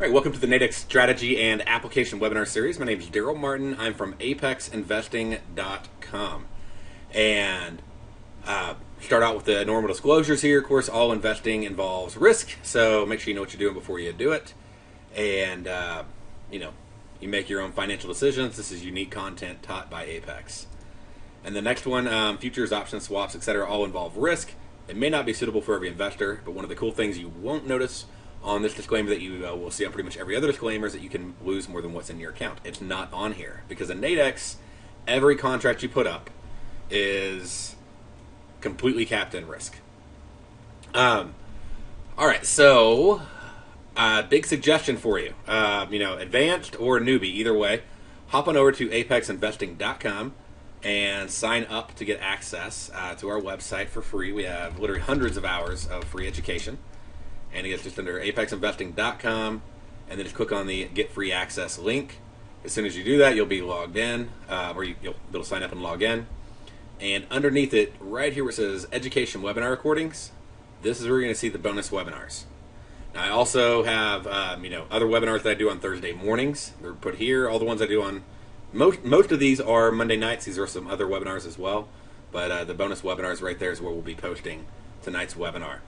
All right, welcome to the Nadex Strategy and Application Webinar Series. My name is Daryl Martin. I'm from ApexInvesting.com. And start out with the normal disclosures here. Of course, all investing involves risk, so make sure you know what you're doing before you do it. And, you make your own financial decisions. This is unique content taught by Apex. And the next one, futures, options, swaps, etc., all involve risk. It may not be suitable for every investor, but one of the cool things you won't notice on this disclaimer that you will see on pretty much every other disclaimer is that you can lose more than what's in your account. It's not on here because in Nadex, every contract you put up is completely capped in risk. All right, so big suggestion for you. Advanced or newbie, either way, hop on over to ApexInvesting.com and sign up to get access to our website for free. We have literally hundreds of hours of free education. And it gets just under ApexInvesting.com, and then just click on the Get Free Access link. As soon as you do that, you'll be logged in, or you'll be able to sign up and log in. And underneath it, right here where it says Education Webinar Recordings, this is where you're going to see the bonus webinars. Now, I also have, other webinars that I do on Thursday mornings. They're put here. All the ones I do on, most of these are Monday nights. These are some other webinars as well. But the bonus webinars right there is where we'll be posting tonight's webinar.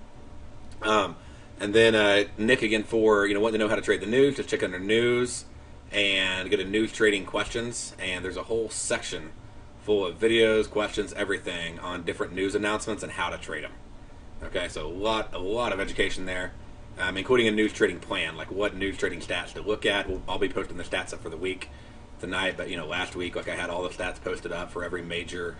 And then Nick, again, for wanting to know how to trade the news, just check under news and go to news trading questions, and there's a whole section full of videos, questions, everything on different news announcements and how to trade them. Okay, so a lot of education there, including a news trading plan, like what news trading stats to look at. I'll be posting the stats up for the week tonight, but last week, I had all the stats posted up for every major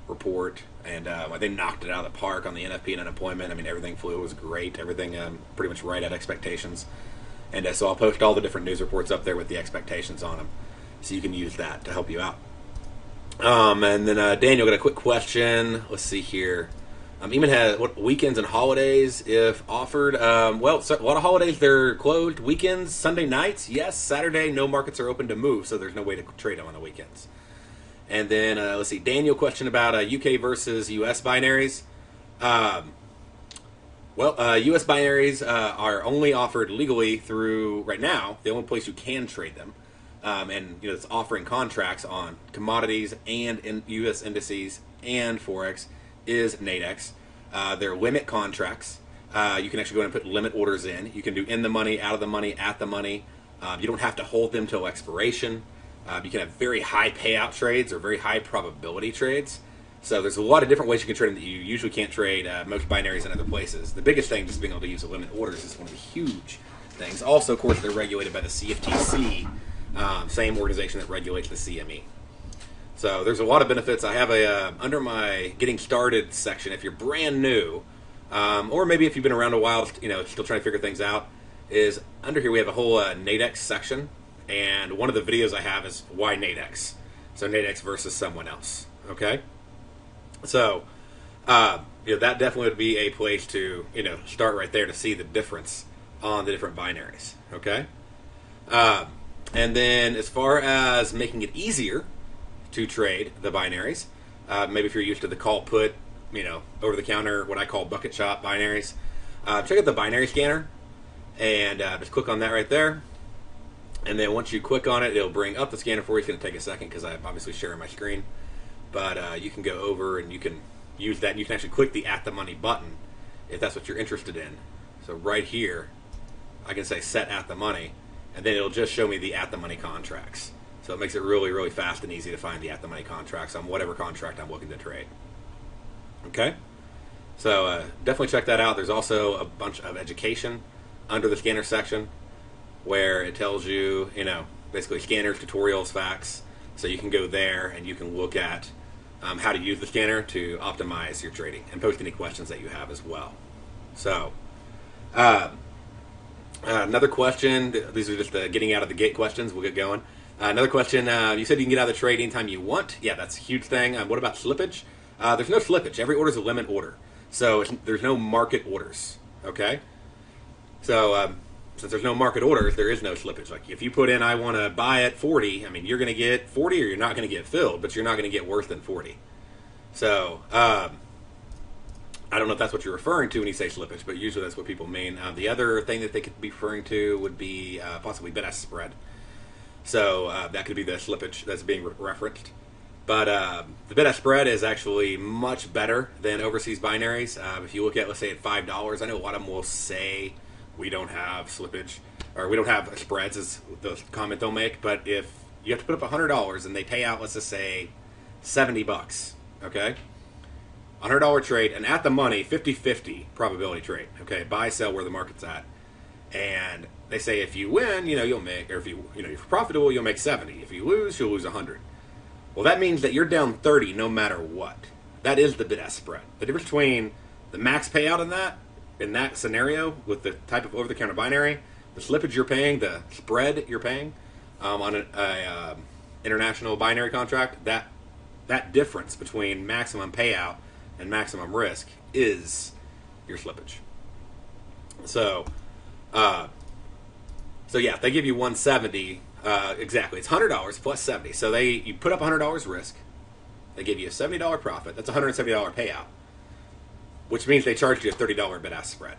report, and they knocked it out of the park on the NFP and unemployment. Everything flew. It was great. Everything pretty much right at expectations. And so I'll post all the different news reports up there with the expectations on them, so you can use that to help you out. And then Daniel got a quick question. Let's see here. Even has what weekends and holidays if offered. So a lot of holidays they're closed. Weekends, Sunday nights, yes. Saturday, no markets are open to move, so there's no way to trade them on the weekends. And then, let's see, Daniel question about UK versus US binaries. US binaries are only offered legally through, right now, the only place you can trade them. It's offering contracts on commodities and in US indices and Forex is Nadex. They're limit contracts. You can actually go in and put limit orders in. You can do in the money, out of the money, at the money. You don't have to hold them till expiration. You can have very high payout trades or very high probability trades. So there's a lot of different ways you can trade them that you usually can't trade most binaries in other places. The biggest thing, just being able to use the limit orders, is one of the huge things. Also, of course, they're regulated by the CFTC, same organization that regulates the CME. So there's a lot of benefits. I have under my Getting Started section, if you're brand new, or maybe if you've been around a while, still trying to figure things out, is under here we have a whole Nadex section. And one of the videos I have is why Nadex. So Nadex versus someone else. Okay? So, that definitely would be a place to, start right there to see the difference on the different binaries. Okay? And then as far as making it easier to trade the binaries, maybe if you're used to the call put, over the counter, what I call bucket shop binaries, check out the binary scanner and just click on that right there. And then once you click on it, it'll bring up the scanner for you. It's going to take a second because I'm obviously sharing my screen. But you can go over and you can use that. And you can actually click the At the Money button if that's what you're interested in. So right here, I can say Set At the Money. And then it'll just show me the At the Money contracts. So it makes it really, really fast and easy to find the At the Money contracts on whatever contract I'm looking to trade. Okay? So definitely check that out. There's also a bunch of education under the scanner section, where it tells you, basically scanners, tutorials, facts. So you can go there and you can look at how to use the scanner to optimize your trading and post any questions that you have as well. So, another question. These are just the getting out of the gate questions. We'll get going. Another question. You said you can get out of the trade anytime you want. Yeah, that's a huge thing. What about slippage? There's no slippage. Every order is a limit order. So there's no market orders. Okay? So, since there's no market orders, there is no slippage. Like if you put in, I want to buy at 40, you're going to get 40 or you're not going to get filled, but you're not going to get worse than 40. So, I don't know if that's what you're referring to when you say slippage, but usually that's what people mean. The other thing that they could be referring to would be possibly bid-ask spread. So that could be the slippage that's being referenced. But the bid-ask spread is actually much better than overseas binaries. If you look at, let's say, at $5, I know a lot of them will say we don't have slippage, or we don't have spreads, is the comment they'll make. But if you have to put up $100 and they pay out, let's just say, $70, okay? $100 trade, and at the money, 50-50 probability trade, okay? Buy, sell where the market's at. And they say if you win, you'll make, or if you're profitable, you'll make 70. If you lose, you'll lose 100. Well, that means that you're down 30 no matter what. That is the bid-ask spread. The difference between the max payout in that scenario with the type of over-the-counter binary, the slippage you're paying, the spread you're paying on an international binary contract, that difference between maximum payout and maximum risk is your slippage. So yeah, if they give you 170, exactly, it's $100 plus 70. So you put up $100 risk, they give you a $70 profit. That's a $170 payout, which means they charged you a $30 bid-ask spread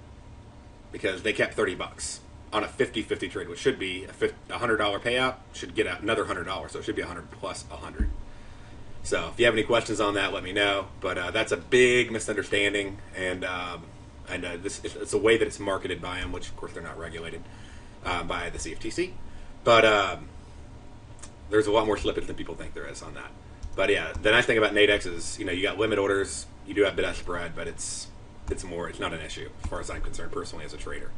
because they kept $30 on a 50-50 trade, which should be a $100 payout, should get another $100. So it should be 100 plus 100. So if you have any questions on that, let me know. But that's a big misunderstanding, and it's a way that it's marketed by them, which of course they're not regulated by the CFTC. But there's a lot more slippage than people think there is on that. But yeah, the nice thing about Nadex is you got limit orders, you do have bid-ask spread, but it's not an issue as far as I'm concerned personally as a trader.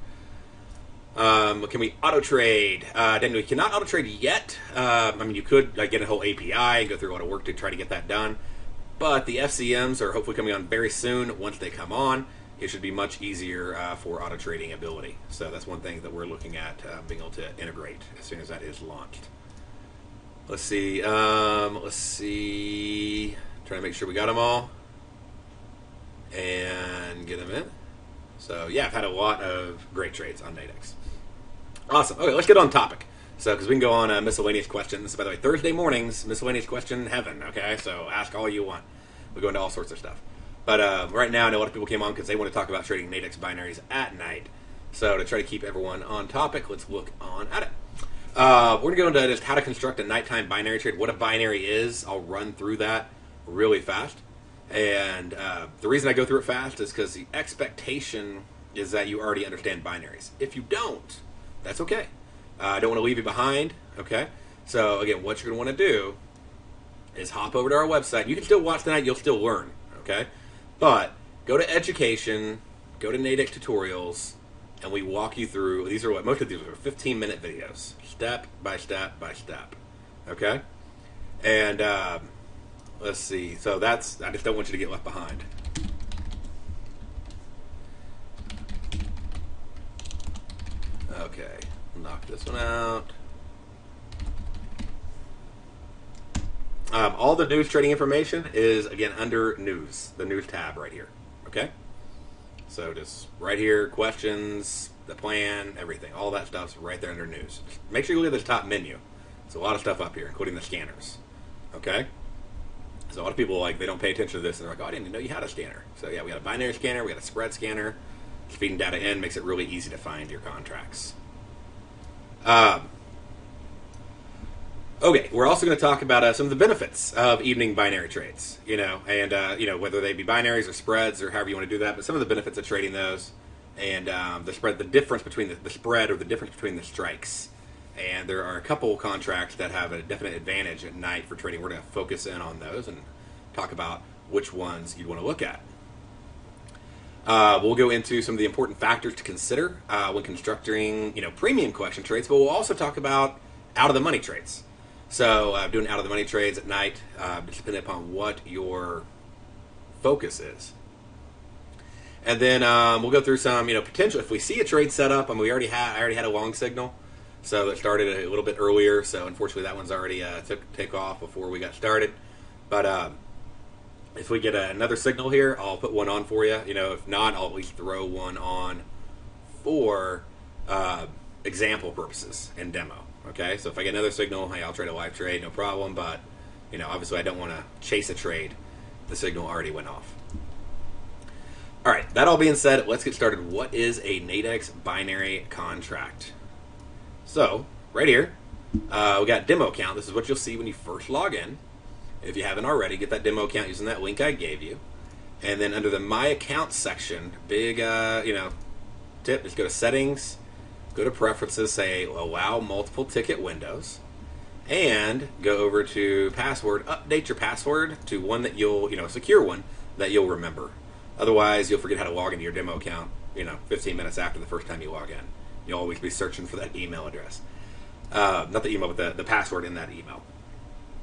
Can we auto trade? We cannot auto trade yet. You could get a whole API and go through a lot of work to try to get that done. But the FCMs are hopefully coming on very soon. Once they come on, it should be much easier for auto trading ability. So that's one thing that we're looking at being able to integrate as soon as that is launched. Let's see. Trying to make sure we got them all and get them in. So yeah, I've had a lot of great trades on Nadex. Awesome. Okay, let's get on topic. So, because we can go on miscellaneous questions. By the way, Thursday mornings, miscellaneous question heaven. Okay, so ask all you want. We go into all sorts of stuff. But right now, I know a lot of people came on because they want to talk about trading Nadex binaries at night. So to try to keep everyone on topic, let's look on at it. We're going to go into just how to construct a nighttime binary trade, what a binary is. I'll run through that really fast. And the reason I go through it fast is because the expectation is that you already understand binaries. If you don't, that's okay. I don't want to leave you behind, okay? So, again, what you're going to want to do is hop over to our website. You can still watch tonight. You'll still learn, okay? But go to education, go to Nadex tutorials, and we walk you through. Most of these are 15-minute videos, step by step by step, okay? And let's see. So I just don't want you to get left behind. Okay, knock this one out. All the news trading information is, again, under news, the news tab right here, okay? So just right here, questions, the plan, everything. All that stuff's right there under news. Make sure you look at this top menu. There's a lot of stuff up here, including the scanners, okay? So a lot of people, they don't pay attention to this, and they're like, oh, I didn't even know you had a scanner. So yeah, we got a binary scanner, we got a spread scanner. Feeding data in makes it really easy to find your contracts. Okay, we're also going to talk about some of the benefits of evening binary trades, and whether they be binaries or spreads or however you want to do that, but some of the benefits of trading those, and the difference between the spread or the difference between the strikes. And there are a couple contracts that have a definite advantage at night for trading. We're going to focus in on those and talk about which ones you'd want to look at. We'll go into some of the important factors to consider when constructing, premium collection trades, but we'll also talk about out-of-the-money trades. So doing out-of-the-money trades at night, depending upon what your focus is. And then we'll go through some, potential. If we see a trade set up, I already had a long signal, so it started a little bit earlier. So unfortunately, that one's already take off before we got started. But if we get another signal here, I'll put one on for you. If not, I'll at least throw one on for example purposes and demo. Okay, so if I get another signal, hey, I'll trade a live trade, no problem. But obviously, I don't want to chase a trade. The signal already went off. All right, that all being said, let's get started. What is a Nadex binary contract? So, right here, we got demo account. This is what you'll see when you first log in. If you haven't already, get that demo account using that link I gave you. And then under the My Account section, big, tip, just go to Settings, go to Preferences, say Allow Multiple Ticket Windows, and go over to Password, update your password to one that you'll, secure one that you'll remember. Otherwise, you'll forget how to log into your demo account, 15 minutes after the first time you log in. You'll always be searching for that email address. Not the email, but the password in that email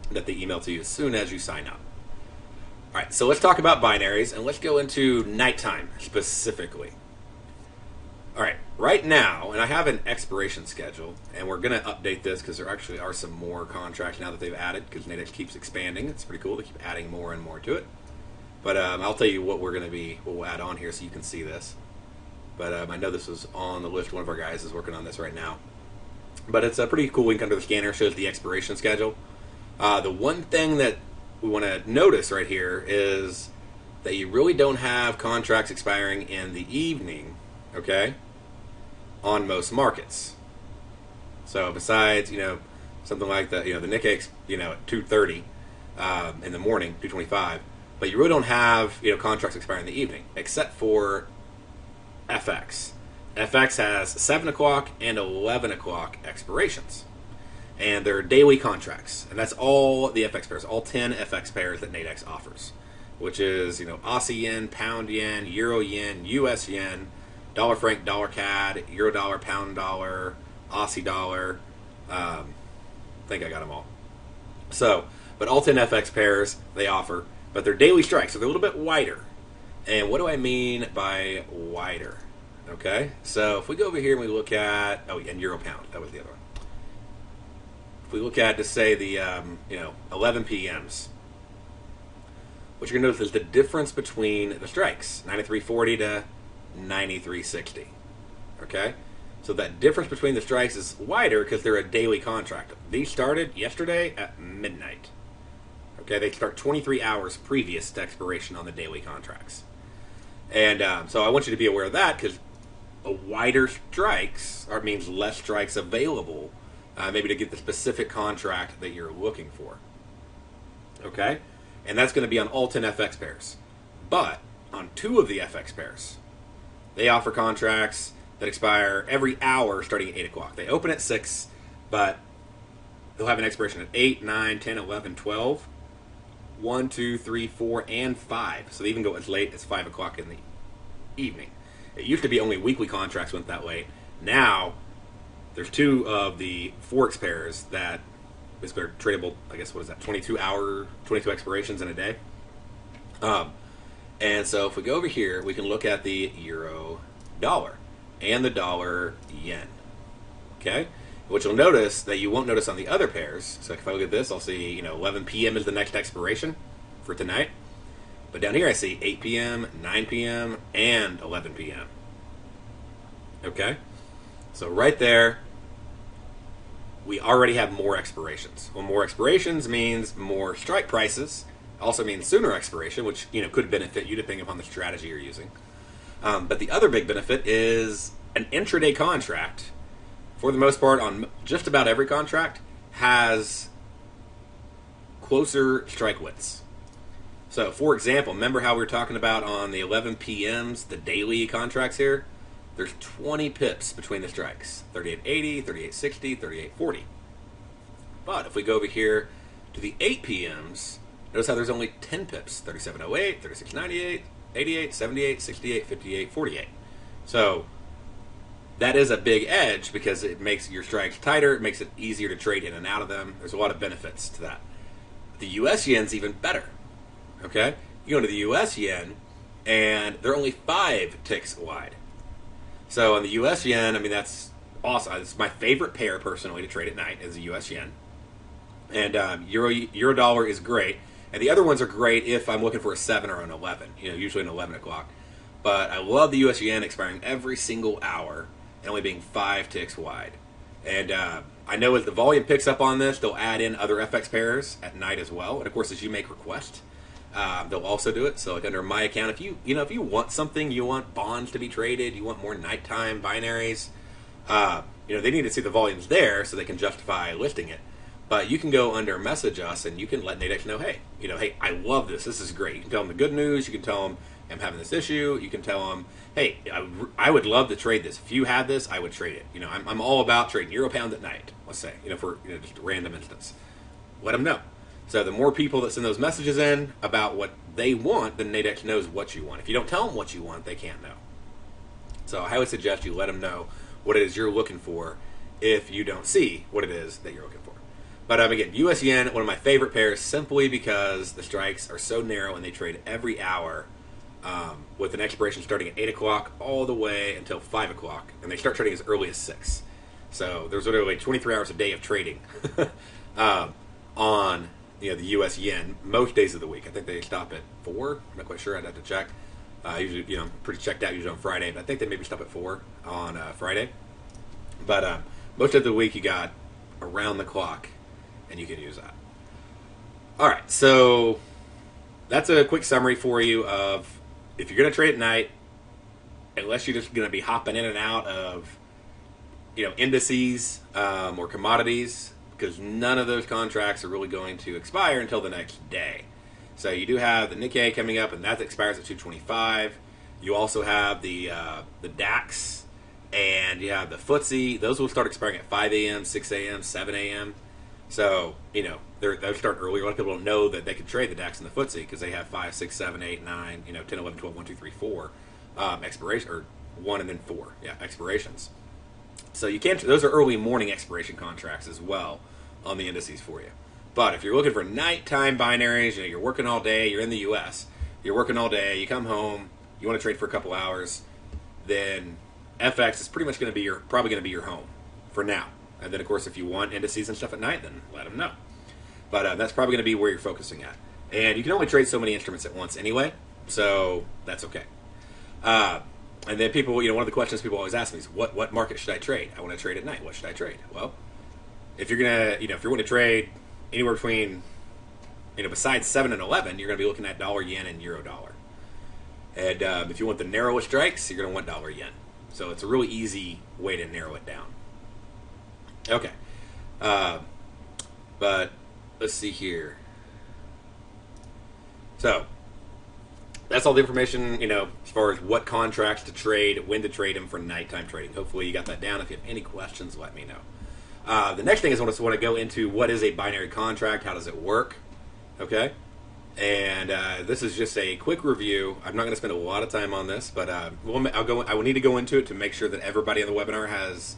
that they email to you as soon as you sign up. All right, so let's talk about binaries, and let's go into nighttime specifically. All right, right now, and I have an expiration schedule, and we're going to update this because there actually are some more contracts now that they've added because Nadex keeps expanding. It's pretty cool. They keep adding more and more to it. But I'll tell you what we'll add on here so you can see this. But I know this was on the list. One of our guys is working on this right now. But it's a pretty cool link under the scanner. Shows the expiration schedule. The one thing that we want to notice right here is that you really don't have contracts expiring in the evening, okay, on most markets. So besides, something like the Nikkei, at 2:30 in the morning, 2:25. But you really don't have contracts expiring in the evening, except for FX. FX has 7 o'clock and 11 o'clock expirations. And they're daily contracts. And that's all the FX pairs, all 10 FX pairs that Nadex offers, which is Aussie yen, pound yen, euro yen, US yen, dollar franc, dollar CAD, euro dollar, pound dollar, Aussie dollar. I think I got them all. So, but all 10 FX pairs they offer. But they're daily strikes, so they're a little bit wider. And what do I mean by wider? Okay, so if we go over here and we look at, and Euro Pound, that was the other one. If we look at, just say, the 11 PMs, what you're going to notice is the difference between the strikes, 93.40 to 93.60. Okay, so that difference between the strikes is wider because they're a daily contract. These started yesterday at midnight. Okay, they start 23 hours previous to expiration on the daily contracts. And so I want you to be aware of that because a wider strikes means less strikes available, maybe to get the specific contract that you're looking for. Okay? And that's going to be on all 10 FX pairs. But on 2 of the FX pairs, they offer contracts that expire every hour starting at 8 o'clock. They open at 6, but they'll have an expiration at 8, 9, 10, 11, 12. 1, 2, 3, 4, and 5. So they even go as late as 5 o'clock in the evening. It used to be only weekly contracts went that late. Now, there's 2 of the Forex pairs that is tradable, I guess, 22 expirations in a day. And so if we go over here, we can look at the euro dollar and the dollar yen. Okay? Which you'll notice that you won't notice on the other pairs. So if I look at this, I'll see 11 p.m. is the next expiration for tonight. But down here I see 8 p.m., 9 p.m., and 11 p.m. Okay? So right there, we already have more expirations. Well, more expirations means more strike prices. Also means sooner expiration, which could benefit you depending upon the strategy you're using. But the other big benefit is an intraday contract, for the most part, on just about every contract, has closer strike widths. So, for example, remember how we were talking about on the 11 PMs, the daily contracts here? There's 20 pips between the strikes. 38.80, 38.60, 38.40. But if we go over here to the 8 PMs, notice how there's only 10 pips. 37.08, 36.98, 88, 78, 68, 58, 48. So, that is a big edge because it makes your strikes tighter. It makes it easier to trade in and out of them. There's a lot of benefits to that. The US yen's even better. Okay? You go into the US yen, and they're only 5 ticks wide. So on the US yen, that's awesome. It's my favorite pair, personally, to trade at night is the US yen. And euro dollar is great. And the other ones are great if I'm looking for a 7 or an 11. Usually an 11 o'clock. But I love the US yen expiring every single hour and only being 5 ticks wide. And I know as the volume picks up on this, they'll add in other FX pairs at night as well. And of course, as you make requests, they'll also do it. So like under my account, if you want something, you want bonds to be traded, you want more nighttime binaries, they need to see the volumes there so they can justify listing it. But you can go under message us and you can let Nadex know, hey, I love this. This is great. You can tell them the good news. You can tell them I'm having this issue. You can tell them, hey, I would love to trade this. If you had this, I would trade it. I'm all about trading euro pound at night. Let's say, for just a random instance. Let them know. So the more people that send those messages in about what they want, then Nadex knows what you want. If you don't tell them what you want, they can't know. So I would suggest you let them know what it is you're looking for if you don't see what it is that you're looking for. But again, US yen, one of my favorite pairs, simply because the strikes are so narrow and they trade every hour, with an expiration starting at 8 o'clock all the way until 5 o'clock, and they start trading as early as 6. So there's literally 23 hours a day of trading on the US yen most days of the week. I think they stop at 4. I'm not quite sure. I'd have to check. Usually, I'm pretty checked out usually on Friday, but I think they maybe stop at 4 on Friday. But most of the week you got around the clock, and you can use that. All right, so that's a quick summary for you of if you're going to trade at night, unless you're just going to be hopping in and out of indices or commodities, because none of those contracts are really going to expire until the next day. So you do have the Nikkei coming up, and that expires at 225. You also have the DAX, and you have the FTSE. Those will start expiring at 5 a.m., 6 a.m., 7 a.m. So, they'll start earlier. A lot of people don't know that they can trade the DAX and the FTSE because they have 5, 6, 7, 8, 9, 10, 11, 12, 1, 2, 3, 4 expiration, or 1 and then 4, expirations. So you can't. Those are early morning expiration contracts as well on the indices for you. But if you're looking for nighttime binaries, you're working all day, you're in the U.S., you're working all day, you come home, you want to trade for a couple hours, then FX is pretty much probably going to be your home for now. And then, of course, if you want indices and stuff at night, then let them know. But that's probably going to be where you're focusing at. And you can only trade so many instruments at once anyway, so that's okay. And then people, one of the questions people always ask me is, what market should I trade? I want to trade at night. What should I trade? Well, if you're going to, if you're going to trade anywhere between, besides 7 and 11, you're going to be looking at dollar yen and euro dollar. And if you want the narrowest strikes, you're going to want dollar yen. So it's a really easy way to narrow it down. Okay. But let's see here. So that's all the information, as far as what contracts to trade, when to trade them for nighttime trading. Hopefully you got that down. If you have any questions, let me know. The next thing is I want to go into what is a binary contract, how does it work, okay? And this is just a quick review. I'm not going to spend a lot of time on this, but I will need to go into it to make sure that everybody on the webinar has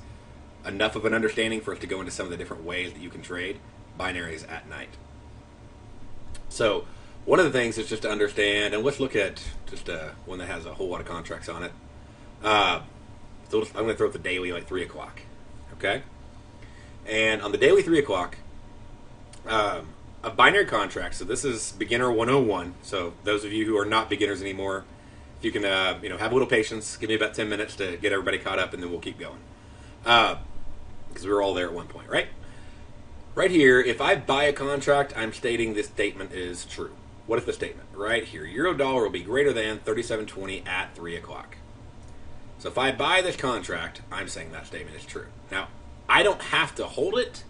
enough of an understanding for us to go into some of the different ways that you can trade binaries at night. So one of the things is just to understand, and let's look at just one that has a whole lot of contracts on it. So I'm going to throw up the daily like 3 o'clock, okay? And on the daily 3 o'clock, a binary contract, so this is beginner 101, so those of you who are not beginners anymore, if you can have a little patience, give me about 10 minutes to get everybody caught up, and then we'll keep going. Because we were all there at one point, right? Right here, if I buy a contract, I'm stating this statement is true. What is the statement? Right here, euro dollar will be greater than 37.20 at 3 o'clock. So if I buy this contract, I'm saying that statement is true. Now, I don't have to hold it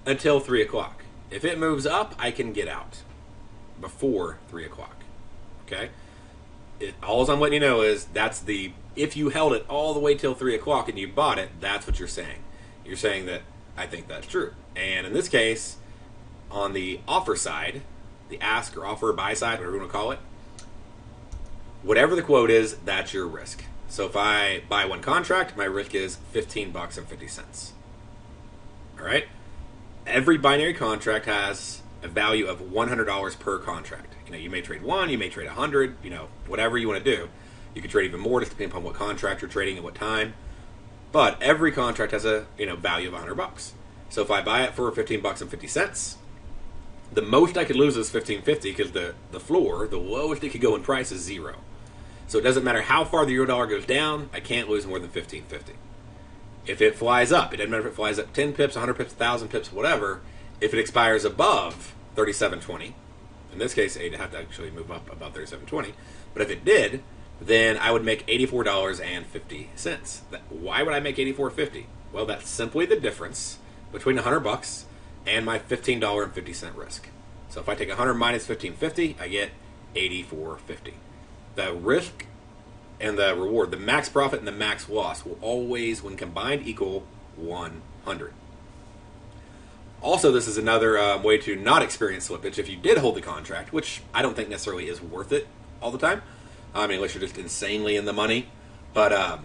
until 3 o'clock. If it moves up, I can get out before 3 o'clock. Okay? All I'm letting you know is if you held it all the way till 3 o'clock and you bought it, that's what you're saying. You're saying that I think that's true. And in this case, on the offer side, the ask or offer or buy side, whatever you want to call it, whatever the quote is, that's your risk. So if I buy one contract, my risk is $15.50. All right? Every binary contract has a value of $100 per contract. You may trade one, you may trade 100, whatever you want to do. You can trade even more, just depending upon what contract you're trading at what time. But every contract has a value of $100. So if I buy it for $15.50, the most I could lose is $15.50 because the floor, the lowest it could go in price is 0. So it doesn't matter how far the euro dollar goes down, I can't lose more than $15.50. If it flies up, it doesn't matter if it flies up 10 pips, 100 pips, 1,000 pips, whatever. If it expires above 37.20, In this case, it'd have to actually move up about 37.20. But if it did, then I would make $84.50. Why would I make $84.50? Well, that's simply the difference between $100 and my $15.50 risk. So if I take 100 minus 15.50, I get $84.50. The risk and the reward, the max profit and the max loss, will always, when combined, equal 100. Also, this is another way to not experience slippage if you did hold the contract, which I don't think necessarily is worth it all the time. I mean, unless you're just insanely in the money. But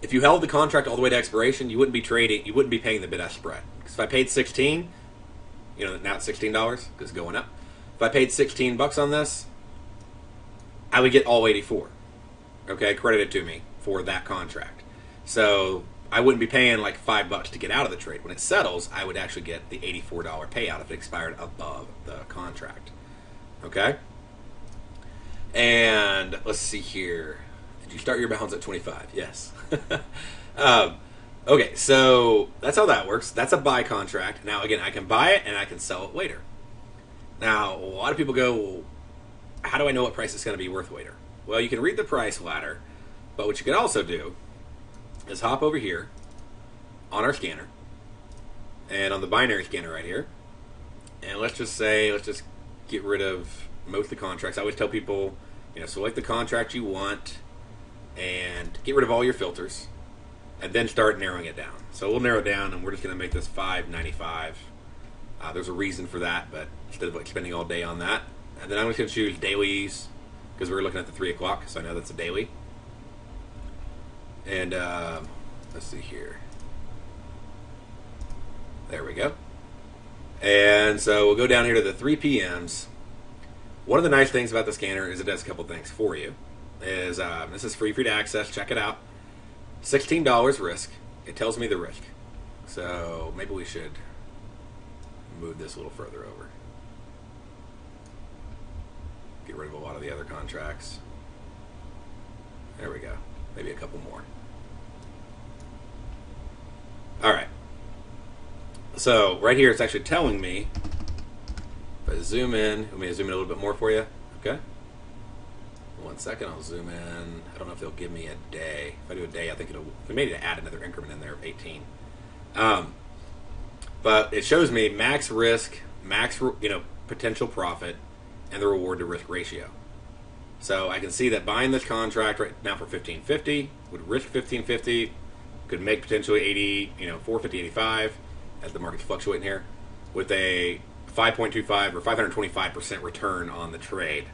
if you held the contract all the way to expiration, you wouldn't be trading. You wouldn't be paying the bid-ask spread. Because if I paid $16, now it's $16 because it's going up. If I paid $16 on this, I would get all 84. Okay, credited to me for that contract. So I wouldn't be paying like $5 to get out of the trade. When it settles, I would actually get the $84 payout if it expired above the contract. Okay? And let's see here. Did you start your balance at 25? Yes. Okay, so that's how that works. That's a buy contract. Now, again, I can buy it and I can sell it later. Now, a lot of people go, well, how do I know what price it's going to be worth later? Well, you can read the price ladder, but what you can also do is hop over here on our scanner and on the binary scanner right here, and let's just get rid of most of the contracts. I always tell people, select the contract you want and get rid of all your filters and then start narrowing it down. So we'll narrow it down and we're just going to make this $5.95. There's a reason for that, but instead of like spending all day on that. And then I'm just going to choose dailies because we're looking at the 3 o'clock, so I know that's a daily. And let's see here. There we go. And so we'll go down here to the 3 p.m.s. One of the nice things about the scanner is it does a couple things for you. This is free to access. Check it out. $16 risk. It tells me the risk. So maybe we should move this a little further over. Get rid of a lot of the other contracts. There we go. Maybe a couple more. All right. So right here, it's actually telling me. If I zoom in, let me zoom in a little bit more for you. Okay. 1 second, I'll zoom in. I don't know if they'll give me a day. If I do a day, I think we may need to add another increment in there of 18. But it shows me max risk, max potential profit, and the reward to risk ratio. So I can see that buying this contract right now for $15.50 would risk $15.50, could make potentially 80, 450, 85, as the market's fluctuating here, with a 5.25 or 525% return on the trade.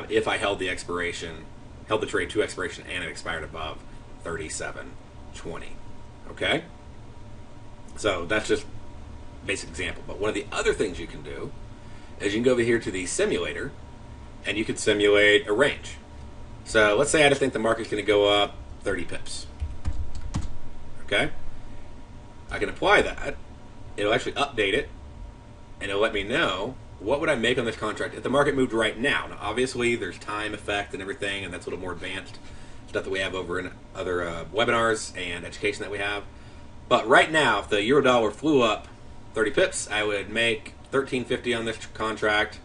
If I held the trade to expiration and it expired above 37.20. Okay? So that's just a basic example. But one of the other things you can do is you can go over here to the simulator and you can simulate a range. So let's say I just think the market's going to go up 30 pips. Okay? I can apply that. It'll actually update it and it'll let me know what would I make on this contract if the market moved right now. Now, obviously, there's time effect and everything, and that's a little more advanced stuff that we have over in other webinars and education that we have. But right now, if the euro dollar flew up 30 pips, I would make $13.50 on this contract,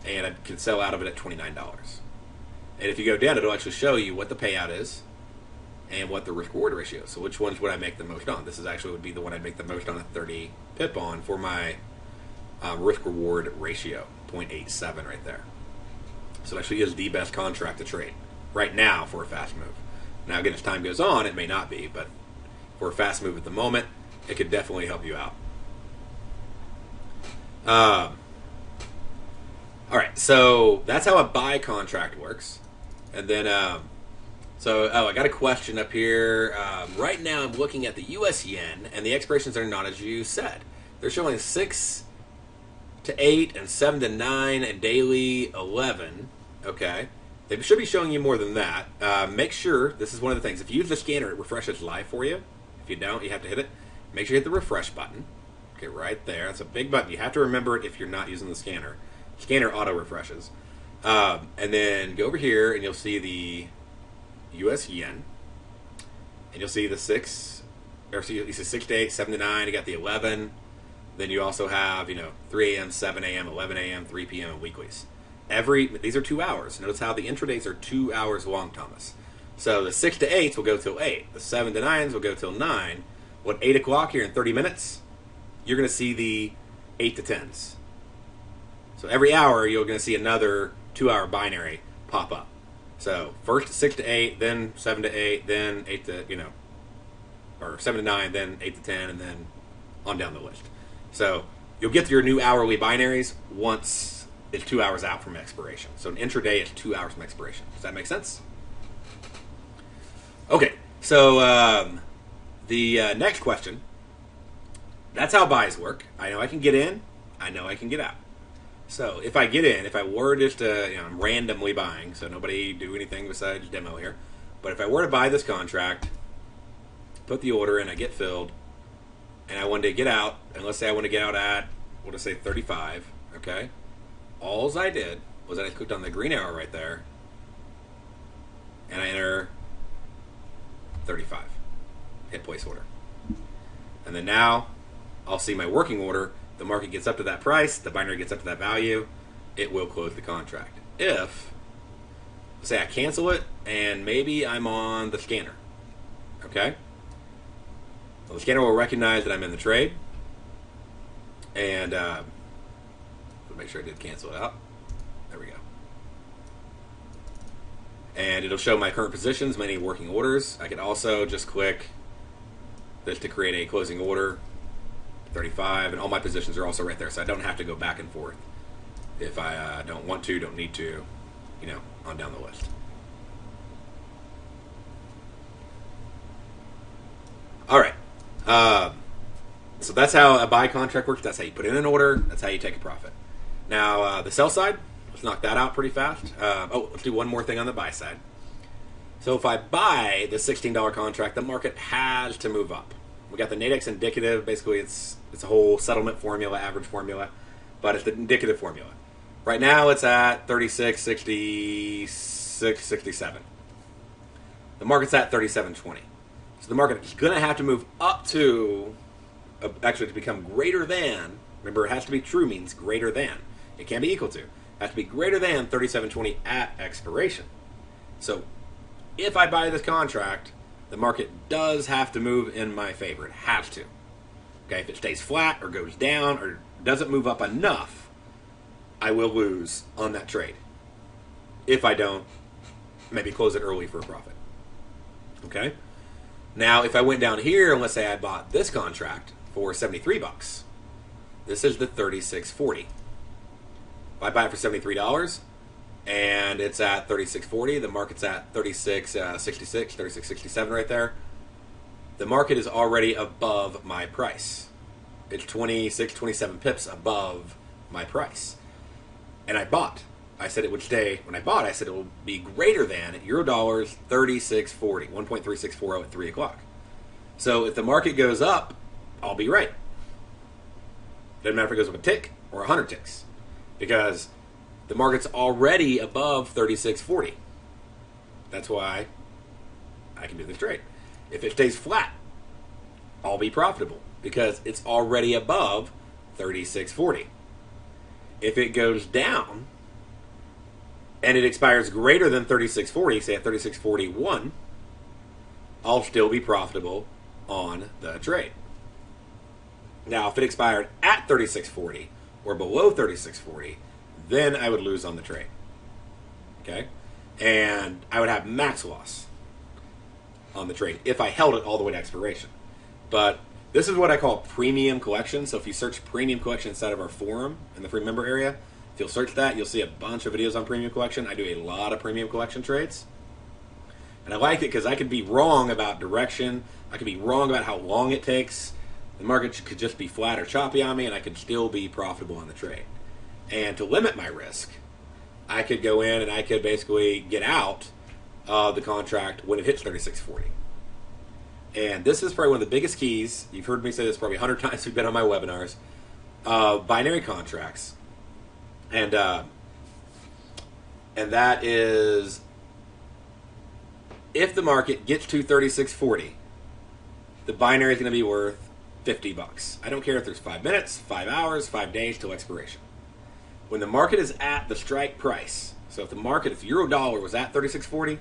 and I could sell out of it at $29. And if you go down, it'll actually show you what the payout is and what the risk-reward ratio is. So which ones would I make the most on? This is actually would be the one I'd make the most on a 30 pip on for my risk-reward ratio, 0.87 right there. So it actually is the best contract to trade right now for a fast move. Now, again, as time goes on, it may not be, but for a fast move at the moment, it could definitely help you out. All right, so that's how a buy contract works. And then, I got a question up here. Right now, I'm looking at the U.S. yen, and the expirations are not as you said. They're showing 6 to 8 and 7 to 9 and daily 11. Okay, they should be showing you more than that. Make sure, this is one of the things, if you use the scanner, it refreshes live for you. If you don't, you have to hit it. Make sure you hit the refresh button. Okay, right there. That's a big button. You have to remember it if you're not using the scanner. Scanner auto refreshes. And then go over here and you'll see the U.S. yen. And you'll see the 6 to 8, 7 to 9. You got the 11. Then you also have, 3 a.m., 7 a.m., 11 a.m., 3 p.m. and weeklies. These are 2 hours. Notice how the intradays are 2 hours long, Thomas. So the 6 to 8s will go till 8. The 7 to 9s will go till 9. What, 8 o'clock here in 30 minutes, you're going to see the 8 to 10s. So every hour, you're going to see another 2-hour binary pop up. So first 6 to 8, then 7 to 8, then 8 to, or 7 to 9, then 8 to 10, and then on down the list. So you'll get your new hourly binaries once it's 2 hours out from expiration. So an intraday is 2 hours from expiration. Does that make sense? Okay, so the next question, that's how buys work. I know I can get in, I know I can get out. So if I get in, if I were just I'm randomly buying, so nobody do anything besides demo here, but if I were to buy this contract, put the order in, I get filled, and I wanted to get out, and let's say I want to get out at, we'll just say 35, okay? All I did was I clicked on the green arrow right there, and I enter 35. Hit place order. And then now I'll see my working order. The market gets up to that price, the binary gets up to that value, it will close the contract. If, say I cancel it, and maybe I'm on the scanner, okay? Well, the scanner will recognize that I'm in the trade, and make sure I did cancel it out. There we go. And it'll show my current positions, many working orders. I can also just click this to create a closing order, 35, and all my positions are also right there, so I don't have to go back and forth if I don't want to, don't need to, on down the list. All right. So that's how a buy contract works. That's how you put in an order. That's how you take a profit. Now, the sell side, let's knock that out pretty fast. Let's do one more thing on the buy side. So if I buy the $16 contract, the market has to move up. We got the Nadex indicative. Basically, it's a whole settlement formula, average formula, but it's the indicative formula. Right now, it's at 36, 66, 67. The market's at 37.20. So the market is going to have to move up to, actually to become greater than, remember it has to be true means greater than. It can't be equal to. It has to be greater than 37.20 at expiration. So if I buy this contract, the market does have to move in my favor. It has to. Okay, if it stays flat or goes down or doesn't move up enough, I will lose on that trade. If I don't, maybe close it early for a profit. Okay? Now, if I went down here and let's say I bought this contract for $73, this is the 36.40. If I buy it for $73 and it's at 36.40, the market's at 36.66, 36.67 right there. The market is already above my price. It's 26, 27 pips above my price. And I bought. I said it would stay, when I bought, I said it will be greater than Eurodollars 36.40, 1.3640 at 3 o'clock. So if the market goes up, I'll be right. Doesn't matter if it goes up a tick or 100 ticks, because the market's already above 36.40. That's why I can do this trade. If it stays flat, I'll be profitable because it's already above 36.40. If it goes down and it expires greater than 36.40, say at 36.41, I'll still be profitable on the trade. Now, if it expired at 36.40 or below 36.40, then I would lose on the trade. Okay? And I would have max loss on the trade if I held it all the way to expiration. But this is what I call premium collection. So if you search premium collection inside of our forum in the free member area, if you'll search that, you'll see a bunch of videos on premium collection. I do a lot of premium collection trades. And I like it because I could be wrong about direction. I could be wrong about how long it takes. The market could just be flat or choppy on me, and I could still be profitable on the trade. And to limit my risk, I could go in and I could basically get out of the contract when it hits 36.40. And this is probably one of the biggest keys. You've heard me say this probably 100 times. We've been on my webinars. Binary contracts. And that is, if the market gets to 36.40, the binary is going to be worth $50. I don't care if there's 5 minutes, 5 hours, 5 days till expiration. When the market is at the strike price, so if the market, if euro dollar was at 36.40,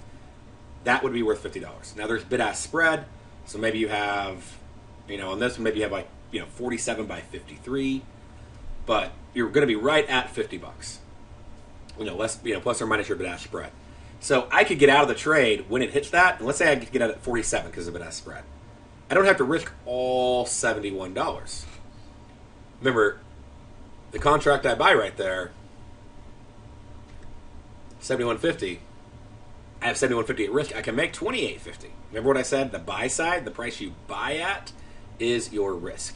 that would be worth $50. Now there's bid-ask spread, so maybe you have, on this one, maybe you have like, 47 by 53, but you're going to be right at $50. Less, plus or minus your bid-ask spread. So I could get out of the trade when it hits that, and let's say I could get out at 47 because of the bid-ask spread. I don't have to risk all $71. Remember, the contract I buy right there, $71.50. I have $71.50 at risk. I can make $28.50. Remember what I said? The buy side, the price you buy at, is your risk.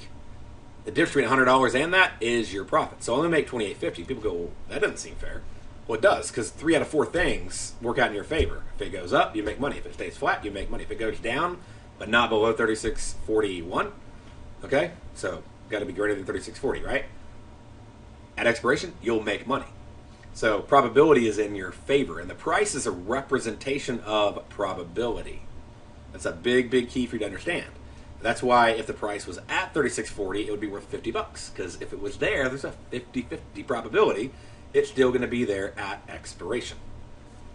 The difference between $100 and that is your profit. So I only make $28.50. People go, well, that doesn't seem fair. Well, it does, because 3 out of 4 things work out in your favor. If it goes up, you make money. If it stays flat, you make money. If it goes down, but not below 36.41, okay? So got to be greater than 36.40, right? At expiration, you'll make money. So probability is in your favor, and the price is a representation of probability. That's a big, big key for you to understand. That's why if the price was at 36.40, it would be worth $50, because if it was there, there's a 50-50 probability it's still going to be there at expiration.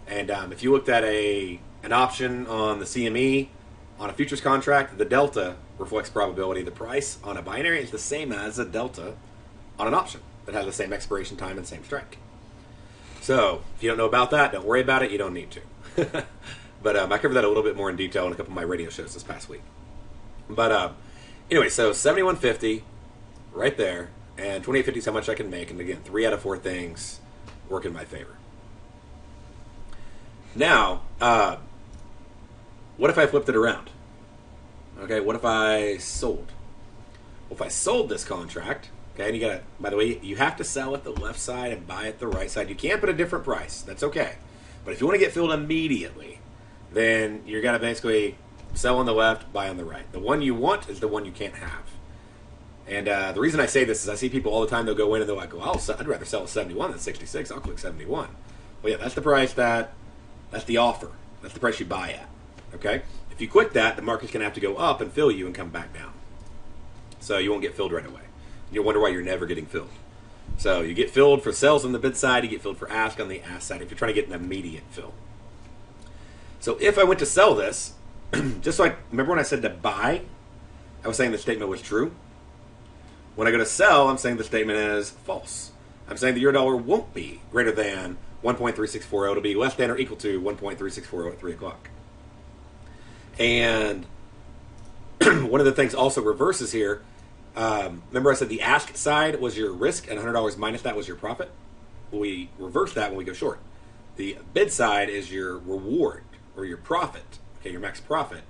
And if you looked at an option on the CME on a futures contract, the delta reflects probability. The price on a binary is the same as a delta on an option that has the same expiration time and same strike. So if you don't know about that, don't worry about it. You don't need to. But I covered that a little bit more in detail in a couple of my radio shows this past week. But anyway, so $71.50 right there, and $28.50 is how much I can make. And again, 3 out of 4 things work in my favor. Now, what if I flipped it around? Okay, what if I sold? Well, if I sold this contract, okay, and you gotta, by the way, you have to sell at the left side and buy at the right side. You can't put a different price. That's okay. But if you want to get filled immediately, then you're gonna basically sell on the left, buy on the right. The one you want is the one you can't have. And the reason I say this is I see people all the time, they'll go in and they're like, well, I'd rather sell at 71 than 66. I'll click 71. Well, yeah, that's the price that's the offer. That's the price you buy at. Okay? If you click that, the market's going to have to go up and fill you and come back down. So you won't get filled right away. You'll wonder why you're never getting filled. So you get filled for sells on the bid side, you get filled for ask on the ask side if you're trying to get an immediate fill. So if I went to sell this, just like, remember when I said to buy, I was saying the statement was true. When I go to sell, I'm saying the statement is false. I'm saying the euro dollar won't be greater than 1.3640. It'll be less than or equal to 1.3640 at 3 o'clock. And one of the things also reverses here, remember I said the ask side was your risk and $100 minus that was your profit? Well, we reverse that when we go short. The bid side is your reward or your profit, okay, your max profit.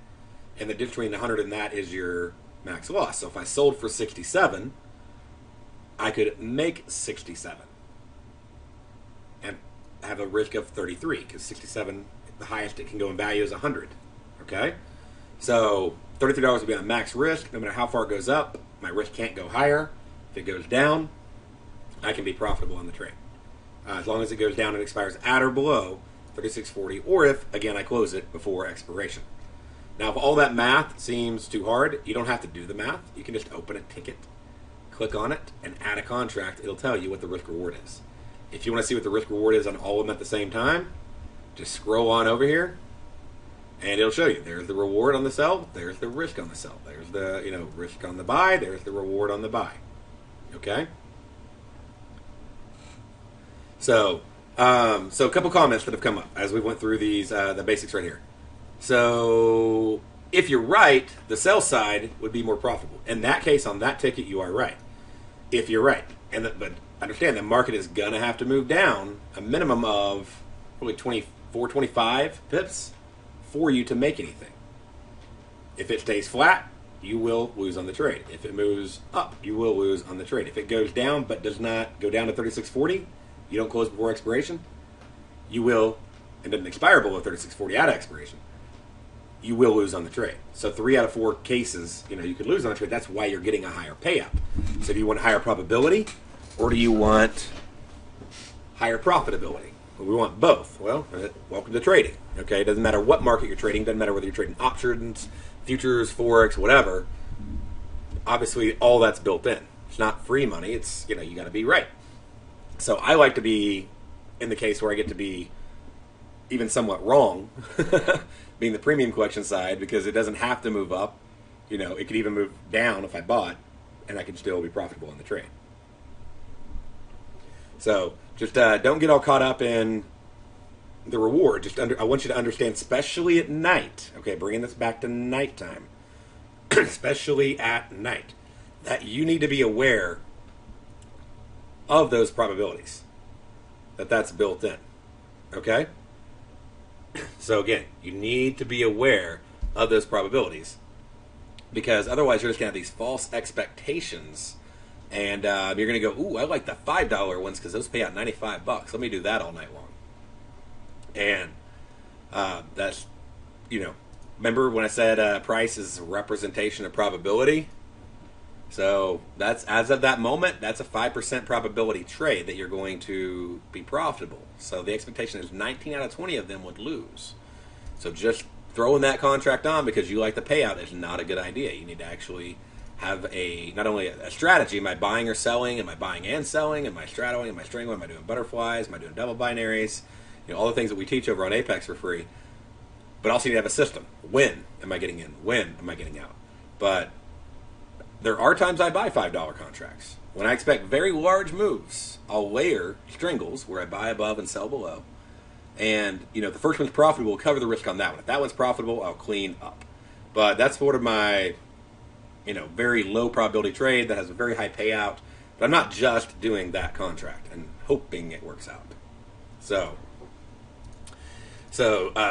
And the difference between the 100 and that is your max loss. So if I sold for 67, I could make 67 and have a risk of 33 because 67, the highest it can go in value is 100. Okay, so $33 would be on max risk. No matter how far it goes up, my risk can't go higher. If it goes down, I can be profitable on the trade. As long as it goes down and expires at or below 36.40, or if, again, I close it before expiration. Now, if all that math seems too hard, you don't have to do the math. You can just open a ticket, click on it, and add a contract. It'll tell you what the risk reward is. If you want to see what the risk reward is on all of them at the same time, just scroll on over here, and it'll show you. There's the reward on the sell. There's the risk on the sell. There's the risk on the buy. There's the reward on the buy. Okay. So a couple comments that have come up as we went through these the basics right here. So if you're right, the sell side would be more profitable. In that case, on that ticket, you are right. If you're right, but understand the market is gonna have to move down a minimum of probably 24, 25 pips for you to make anything. If it stays flat, you will lose on the trade. If it moves up, you will lose on the trade. If it goes down but does not go down to 36.40, you don't close before expiration, you will, and doesn't expire below 36.40 at expiration, you will lose on the trade. So 3 out of 4 cases, you could lose on the trade. That's why you're getting a higher payout. So do you want higher probability, or do you want higher profitability? Well, we want both. Well, welcome to trading. Okay, it doesn't matter what market you're trading. Doesn't matter whether you're trading options, futures, Forex, whatever. obviously all that's built in. It's not free money. It's, you got to be right. So I like to be in the case where I get to be even somewhat wrong, being the premium collection side, because it doesn't have to move up. It could even move down if I bought, and I can still be profitable in the trade. So just don't get all caught up in the reward. I want you to understand, especially at night. Okay, bringing this back to nighttime, especially at night, that you need to be aware of those probabilities. That's built in. Okay? So again, you need to be aware of those probabilities, because otherwise you're just going to have these false expectations, and you're going to go, ooh, I like the $5 ones because those pay out $95. Let me do that all night long. And that's, remember when I said price is a representation of probability? So that's, as of that moment, that's a 5% probability trade that you're going to be profitable. So the expectation is 19 out of 20 of them would lose. So just throwing that contract on because you like the payout is not a good idea. You need to actually have not only a strategy. Am I buying or selling? Am I buying and selling? Am I straddling? Am I stringing? Am I doing butterflies? Am I doing double binaries? All the things that we teach over on Apex for free. But also you need to have a system. When am I getting in? When am I getting out? But there are times I buy $5 contracts. When I expect very large moves, I'll layer stringles where I buy above and sell below. And, the first one's profitable, we'll cover the risk on that one. If that one's profitable, I'll clean up. But that's sort of my, very low probability trade that has a very high payout. But I'm not just doing that contract and hoping it works out. So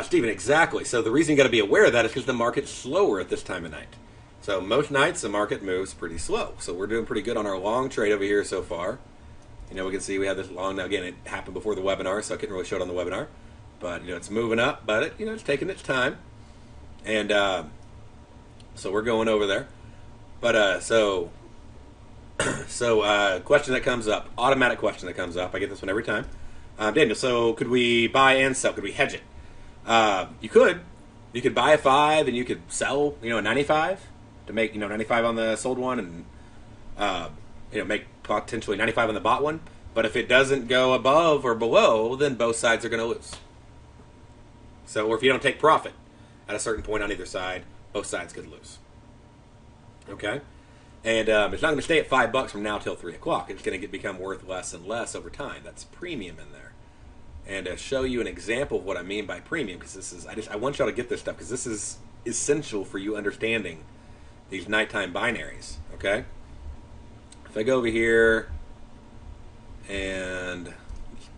Stephen, exactly. So the reason you got to be aware of that is because the market's slower at this time of night. So most nights the market moves pretty slow. So we're doing pretty good on our long trade over here so far. We can see we have this long. Now again, it happened before the webinar, so I couldn't really show it on the webinar. But it's moving up, but it's taking its time. And so we're going over there. But question that comes up, automatic question that comes up. I get this one every time. Daniel, so could we buy and sell? Could we hedge it? You could. You could buy a 5 and you could sell, a 95 to make, 95 on the sold one and, make potentially 95 on the bought one. But if it doesn't go above or below, then both sides are going to lose. So, or if you don't take profit at a certain point on either side, both sides could lose. Okay? And it's not going to stay at $5 from now till 3 o'clock. It's going to become worth less and less over time. That's premium in there. And to show you an example of what I mean by premium, because I want y'all to get this stuff, because this is essential for you understanding these nighttime binaries. Okay? If I go over here and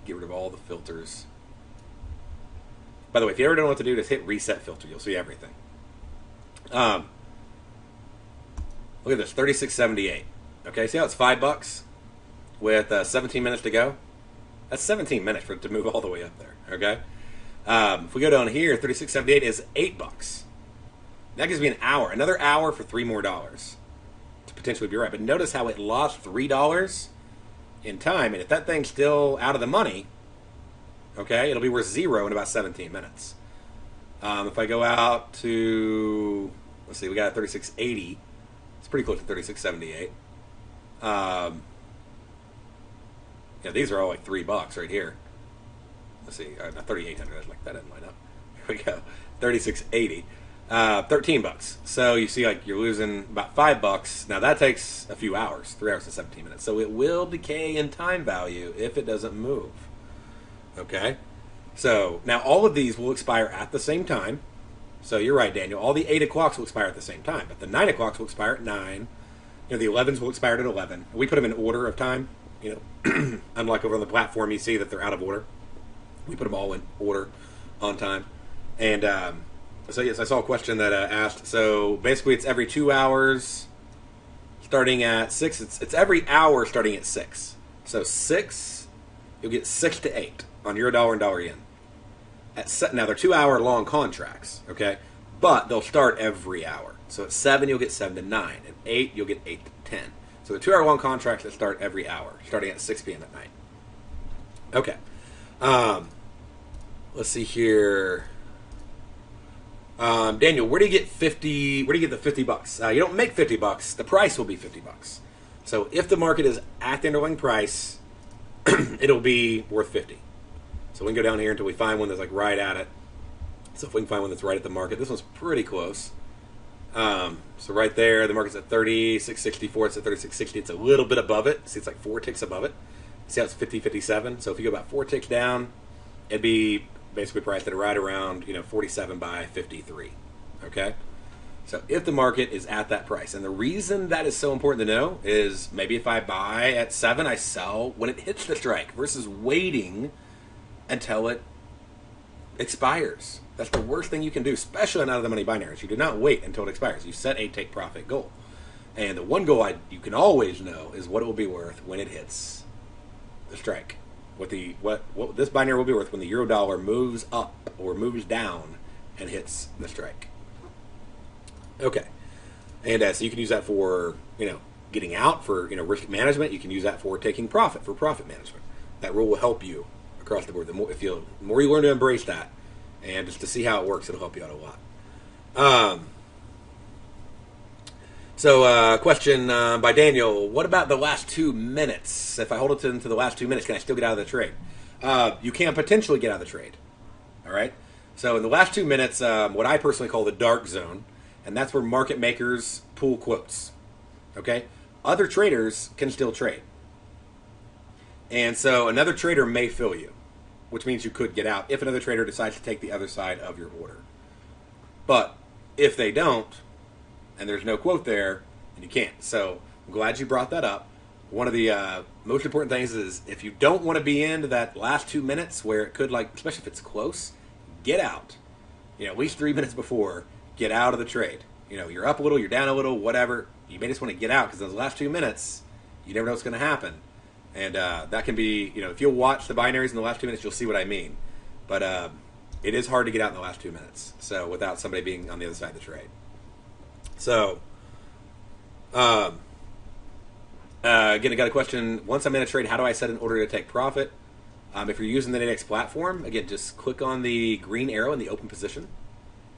get rid of all the filters. By the way, if you ever don't know what to do, just hit reset filter. You'll see everything. Look at this, 36.78. Okay, see how it's $5 with 17 minutes to go? That's 17 minutes for it to move all the way up there. Okay, if we go down here, 36.78 is $8. That gives me an hour, another hour for $3 more to potentially be right. But notice how it lost $3 in time, and if that thing's still out of the money, okay, it'll be worth 0 in about 17 minutes. If I go out to, let's see, we got a 36.80. It's pretty close to 36.78. Yeah, these are all like $3 right here. Let's see, 3,800. Like that didn't line up. Here we go, 36.80, $13. So you see, like you're losing about $5. Now that takes a few hours, 3 hours and 17 minutes. So it will decay in time value if it doesn't move. Okay. So now all of these will expire at the same time. So you're right, Daniel. All the 8 o'clocks will expire at the same time, but the 9 o'clocks will expire at 9. The 11s will expire at 11. We put them in order of time. Unlike over on the platform, you see that they're out of order. We put them all in order on time. And so yes, I saw a question that asked. So basically, it's every 2 hours, starting at 6. It's every hour starting at 6. So 6, you'll get 6 to 8 on $1 and $yen. Now they're 2 hour long contracts, okay? But they'll start every hour. So at 7, you'll get 7 to 9. At 8, you'll get 8 to 10. So the 2 hour long contracts that start every hour, starting at 6 p.m. at night. Okay. Let's see here. Daniel, where do you get 50? Where do you get the $50? You don't make $50. The price will be $50. So if the market is at the underlying price, it'll be worth 50. So we can go down here until we find one that's like right at it. So if we can find one that's right at the market, this one's pretty close. So right there, the market's at 36.64. It's at 36.60. It's a little bit above it. See, it's like 4 ticks above it. See how it's 50.57. So if you go about 4 ticks down, it'd be basically priced at right around 47 by 53. Okay. So if the market is at that price, and the reason that is so important to know is maybe if I buy at 7, I sell when it hits the strike versus waiting until it expires. That's the worst thing you can do, especially on out of the money binaries. You do not wait until it expires. You set a take profit goal. And the one goal you can always know is what it will be worth when it hits the strike. What this binary will be worth when the euro dollar moves up or moves down and hits the strike. Okay. And so you can use that for, getting out, for, risk management. You can use that for taking profit, for profit management. That rule will help you across the board. The more you learn to embrace that, and just to see how it works, it'll help you out a lot. So question by Daniel, what about the last 2 minutes? If I hold it to the last 2 minutes, can I still get out of the trade? You can potentially get out of the trade. All right? So in the last 2 minutes, what I personally call the dark zone, and that's where market makers pull quotes. Okay? Other traders can still trade. And so another trader may fill you, which means you could get out if another trader decides to take the other side of your order. But if they don't, and there's no quote there, then you can't. So I'm glad you brought that up. One of the most important things is if you don't want to be into that last 2 minutes where it could, especially if it's close, get out. At least 3 minutes before, get out of the trade. You're up a little, you're down a little, whatever. You may just want to get out because those last 2 minutes, you never know what's going to happen. And that can be, if you'll watch the binaries in the last 2 minutes, you'll see what I mean. But it is hard to get out in the last 2 minutes. So without somebody being on the other side of the trade. So, again, I got a question. Once I'm in a trade, how do I set an order to take profit? If you're using the Nadex platform, again, just click on the green arrow in the open position.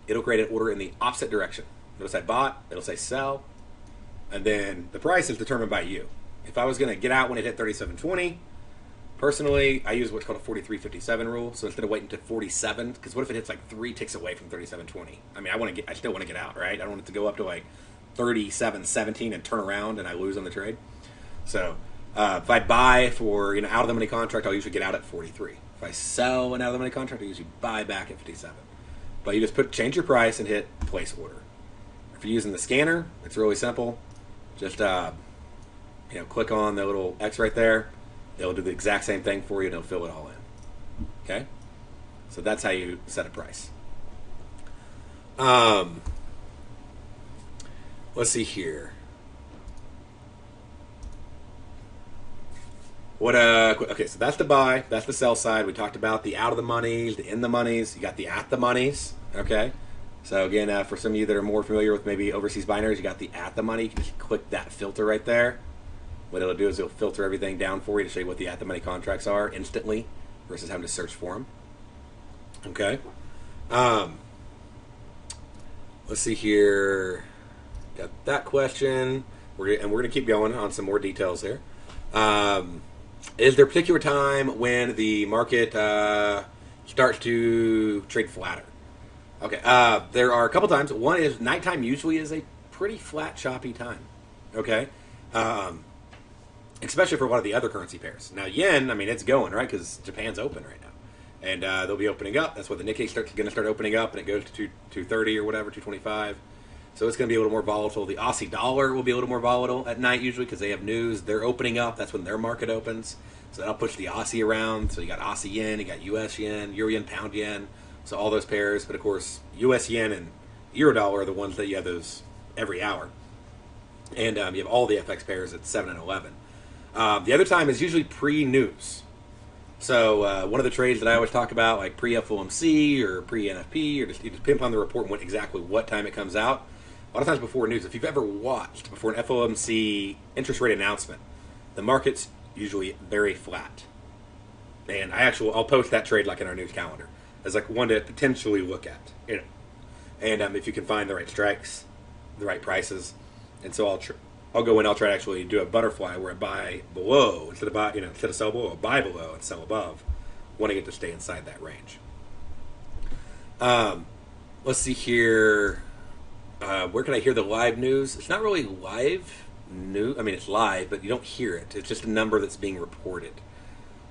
It'll create an order in the opposite direction. It'll say bought, it'll say sell, and then the price is determined by you. If I was going to get out when it hit 37.20, personally, I use what's called a 43.57 rule. So instead of waiting to 47, because what if it hits 3 ticks away from 37.20? I mean, I still want to get out, right? I don't want it to go up to 37.17 and turn around and I lose on the trade. So if I buy for out of the money contract, I'll usually get out at 43. If I sell an out of the money contract, I usually buy back at 57. But you just change your price and hit place order. If you're using the scanner, it's really simple. Just click on the little X right there. It'll do the exact same thing for you, and it'll fill it all in. Okay? So that's how you set a price. Let's see here. Okay, so that's the buy. That's the sell side. We talked about the out of the monies, the in the monies. You got the at the monies. Okay? So again, for some of you that are more familiar with maybe overseas binaries, you got the at the money. You can just click that filter right there. What it'll do is it'll filter everything down for you to show you what the at the money contracts are instantly versus having to search for them. Okay. Let's see here. Got that question. We're going to keep going on some more details here. Is there a particular time when the market starts to trade flatter? Okay. There are a couple times. One is nighttime usually is a pretty flat, choppy time. Okay. Especially for a lot of the other currency pairs. Now, yen, I mean, it's going, right? Because Japan's open right now. And they'll be opening up. That's what the Nikkei going to start opening up, and it goes to 230 or whatever, 225. So it's going to be a little more volatile. The Aussie dollar will be a little more volatile at night usually because they have news. They're opening up. That's when their market opens. So that'll push the Aussie around. So you got Aussie yen, you got US yen, Euro yen, pound yen. So all those pairs. But, of course, US yen and Euro dollar are the ones that you have those every hour. And you have all the FX pairs at 7 and 11. The other time is usually pre-news. So one of the trades that I always talk about, like pre-FOMC or pre-NFP, or just depending on the report and exactly what time it comes out. A lot of times before news, if you've ever watched before an FOMC interest rate announcement, the market's usually very flat. And I'll post that trade in our news calendar as one to potentially look at. and if you can find the right strikes, the right prices, and so I'll go in. I'll try to actually do a butterfly where I buy below instead of sell below, I'll buy below and sell above when I get to stay inside that range. Let's see here. Where can I hear the live news? It's not really live news. I mean, it's live, but you don't hear it. It's just a number that's being reported.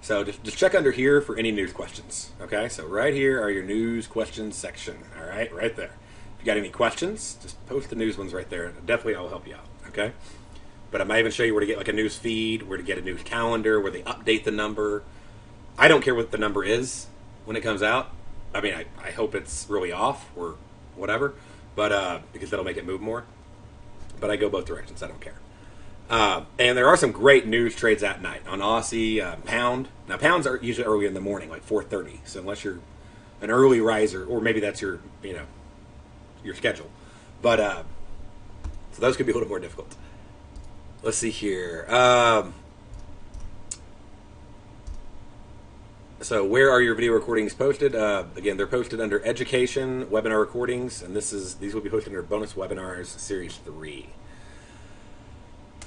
So just check under here for any news questions. Okay, so right here are your news questions section. All right, right there. If you got any questions, just post the news ones right there. Definitely, I'll help you out. Okay, but I might even show you where to get like a news feed, where to get a news calendar, where they update the number. I don't care what the number is when it comes out. I mean, I hope it's really off or whatever, but because that'll make it move more. But I go both directions. I don't care. And there are some great news trades at night on Aussie, pound. Now, pounds are usually early in the morning, like 4:30. So unless you're an early riser, or maybe that's your schedule. But so those could be a little more difficult. Let's see here. So where are your video recordings posted? Again, they're posted under Education, Webinar Recordings, and these will be posted under Bonus Webinars Series 3.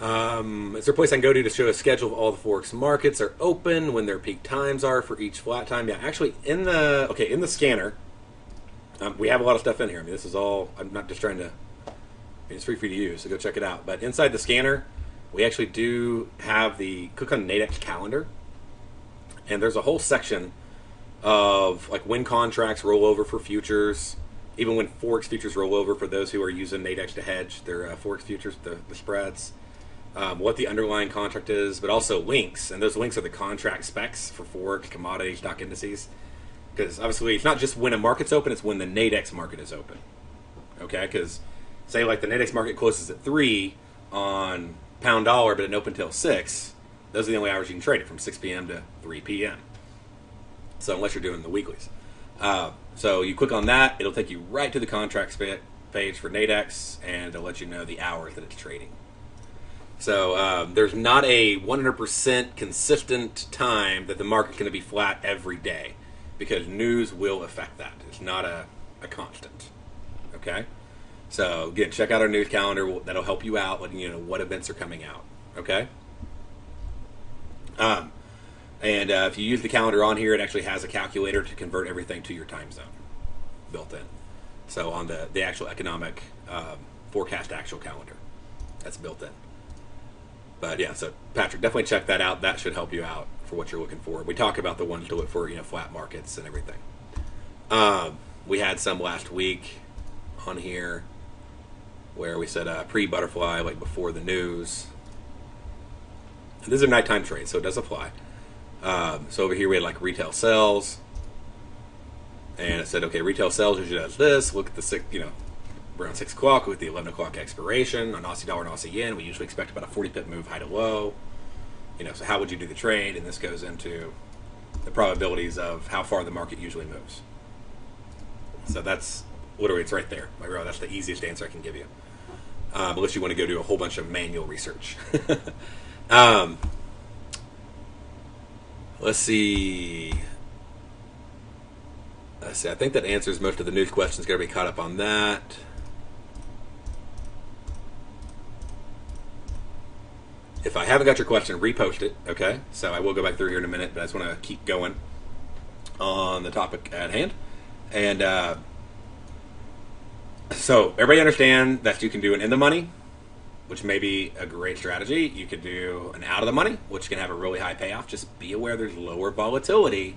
Is there a place I can go to show a schedule of all the Forex markets are open, when their peak times are for each flat time? Yeah, actually, in the scanner, we have a lot of stuff in here. I mean, this is all, I'm not just trying to, it's free for you to use, so go check it out. But inside the scanner, we actually do have click on Nadex Calendar, and there's a whole section of like when contracts roll over for futures, even when Forex futures roll over for those who are using Nadex to hedge their Forex futures, the spreads, what the underlying contract is, but also links, and those links are the contract specs for Forex, commodity, stock indices, because obviously it's not just when a market's open, it's when the Nadex market is open. Okay, because say like the Nadex market closes at 3 on pound dollar, but it opened till 6, those are the only hours you can trade it, from 6 p.m. to 3 p.m. So unless you're doing the weeklies. So you click on that, it'll take you right to the contract page for Nadex, and it'll let you know the hours that it's trading. So there's not a 100% consistent time that the market's going to be flat every day, because news will affect that. It's not a constant. Okay? So again, check out our news calendar. That'll help you out, letting you know what events are coming out. Okay? And if you use the calendar on here, it actually has a calculator to convert everything to your time zone built in. So on the actual economic forecast actual calendar, that's built in. But yeah, so Patrick, definitely check that out. That should help you out for what you're looking for. We talk about the ones to look for, flat markets and everything. We had some last week on here where we said pre-butterfly, like before the news. And these are nighttime trades, so it does apply. So over here we had like retail sells, and it said, okay, retail sells usually does this. Look at the around 6 o'clock with the 11 o'clock expiration on Aussie dollar and Aussie yen. We usually expect about a 40 pip move high to low. So how would you do the trade? And this goes into the probabilities of how far the market usually moves. So that's literally, it's right there. That's the easiest answer I can give you, unless you want to go do a whole bunch of manual research. Let's see. I think that answers most of the news questions. Got to be caught up on that. If I haven't got your question, repost it, okay? So I will go back through here in a minute, but I just want to keep going on the topic at hand. And so everybody understand that you can do an in the money, which may be a great strategy. You could do an out of the money, which can have a really high payoff. Just be aware there's lower volatility,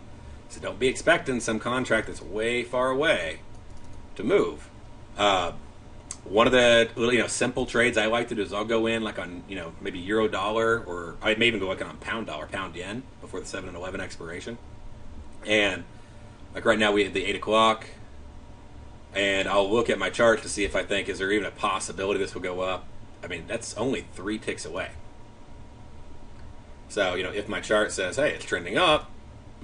so don't be expecting some contract that's way far away to move. One of the simple trades I like to do is I'll go in like on maybe euro dollar, or I may even go like on pound dollar, pound yen before the 7 and 11 expiration. And like right now we have the 8 o'clock, and I'll look at my chart to see if I think, is there even a possibility this will go up? I mean, that's only 3 ticks away. So, if my chart says, hey, it's trending up,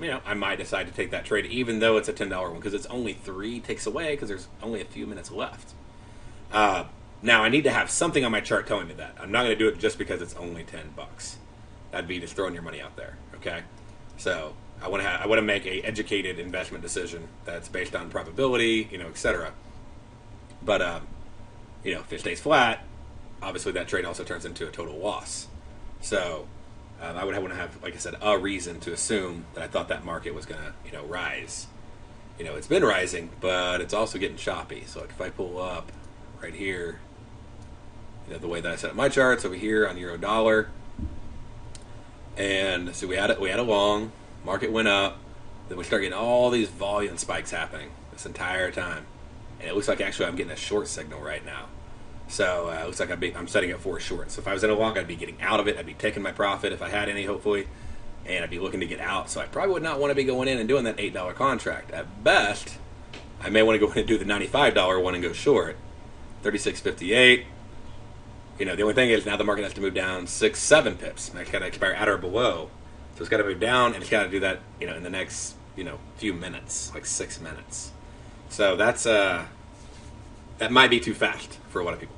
I might decide to take that trade, even though it's a $10 one, because it's only 3 ticks away, because there's only a few minutes left. Now, I need to have something on my chart telling me that. I'm not going to do it just because it's only $10. That'd be just throwing your money out there, okay? So, I want to make a educated investment decision that's based on probability, etc. But if it stays flat, obviously that trade also turns into a total loss. So I would want to have, like I said, a reason to assume that I thought that market was going to, rise. It's been rising, but it's also getting choppy. So like if I pull up right here, the way that I set up my charts over here on euro dollar, and so we had a long market went up, then we start getting all these volume spikes happening this entire time, and it looks like actually I'm getting a short signal right now. So it looks like I'm setting it for a short. So if I was in a long, I'd be getting out of it. I'd be taking my profit if I had any, hopefully, and I'd be looking to get out. So I probably would not want to be going in and doing that $8 contract. At best, I may want to go in and do the $95 one and go short, 36.58. The only thing is now the market has to move down 6-7 pips. It's got to expire at or below. So it's got to move down, and it's got to do that, in the next, few minutes, like 6 minutes. So that's that might be too fast for a lot of people.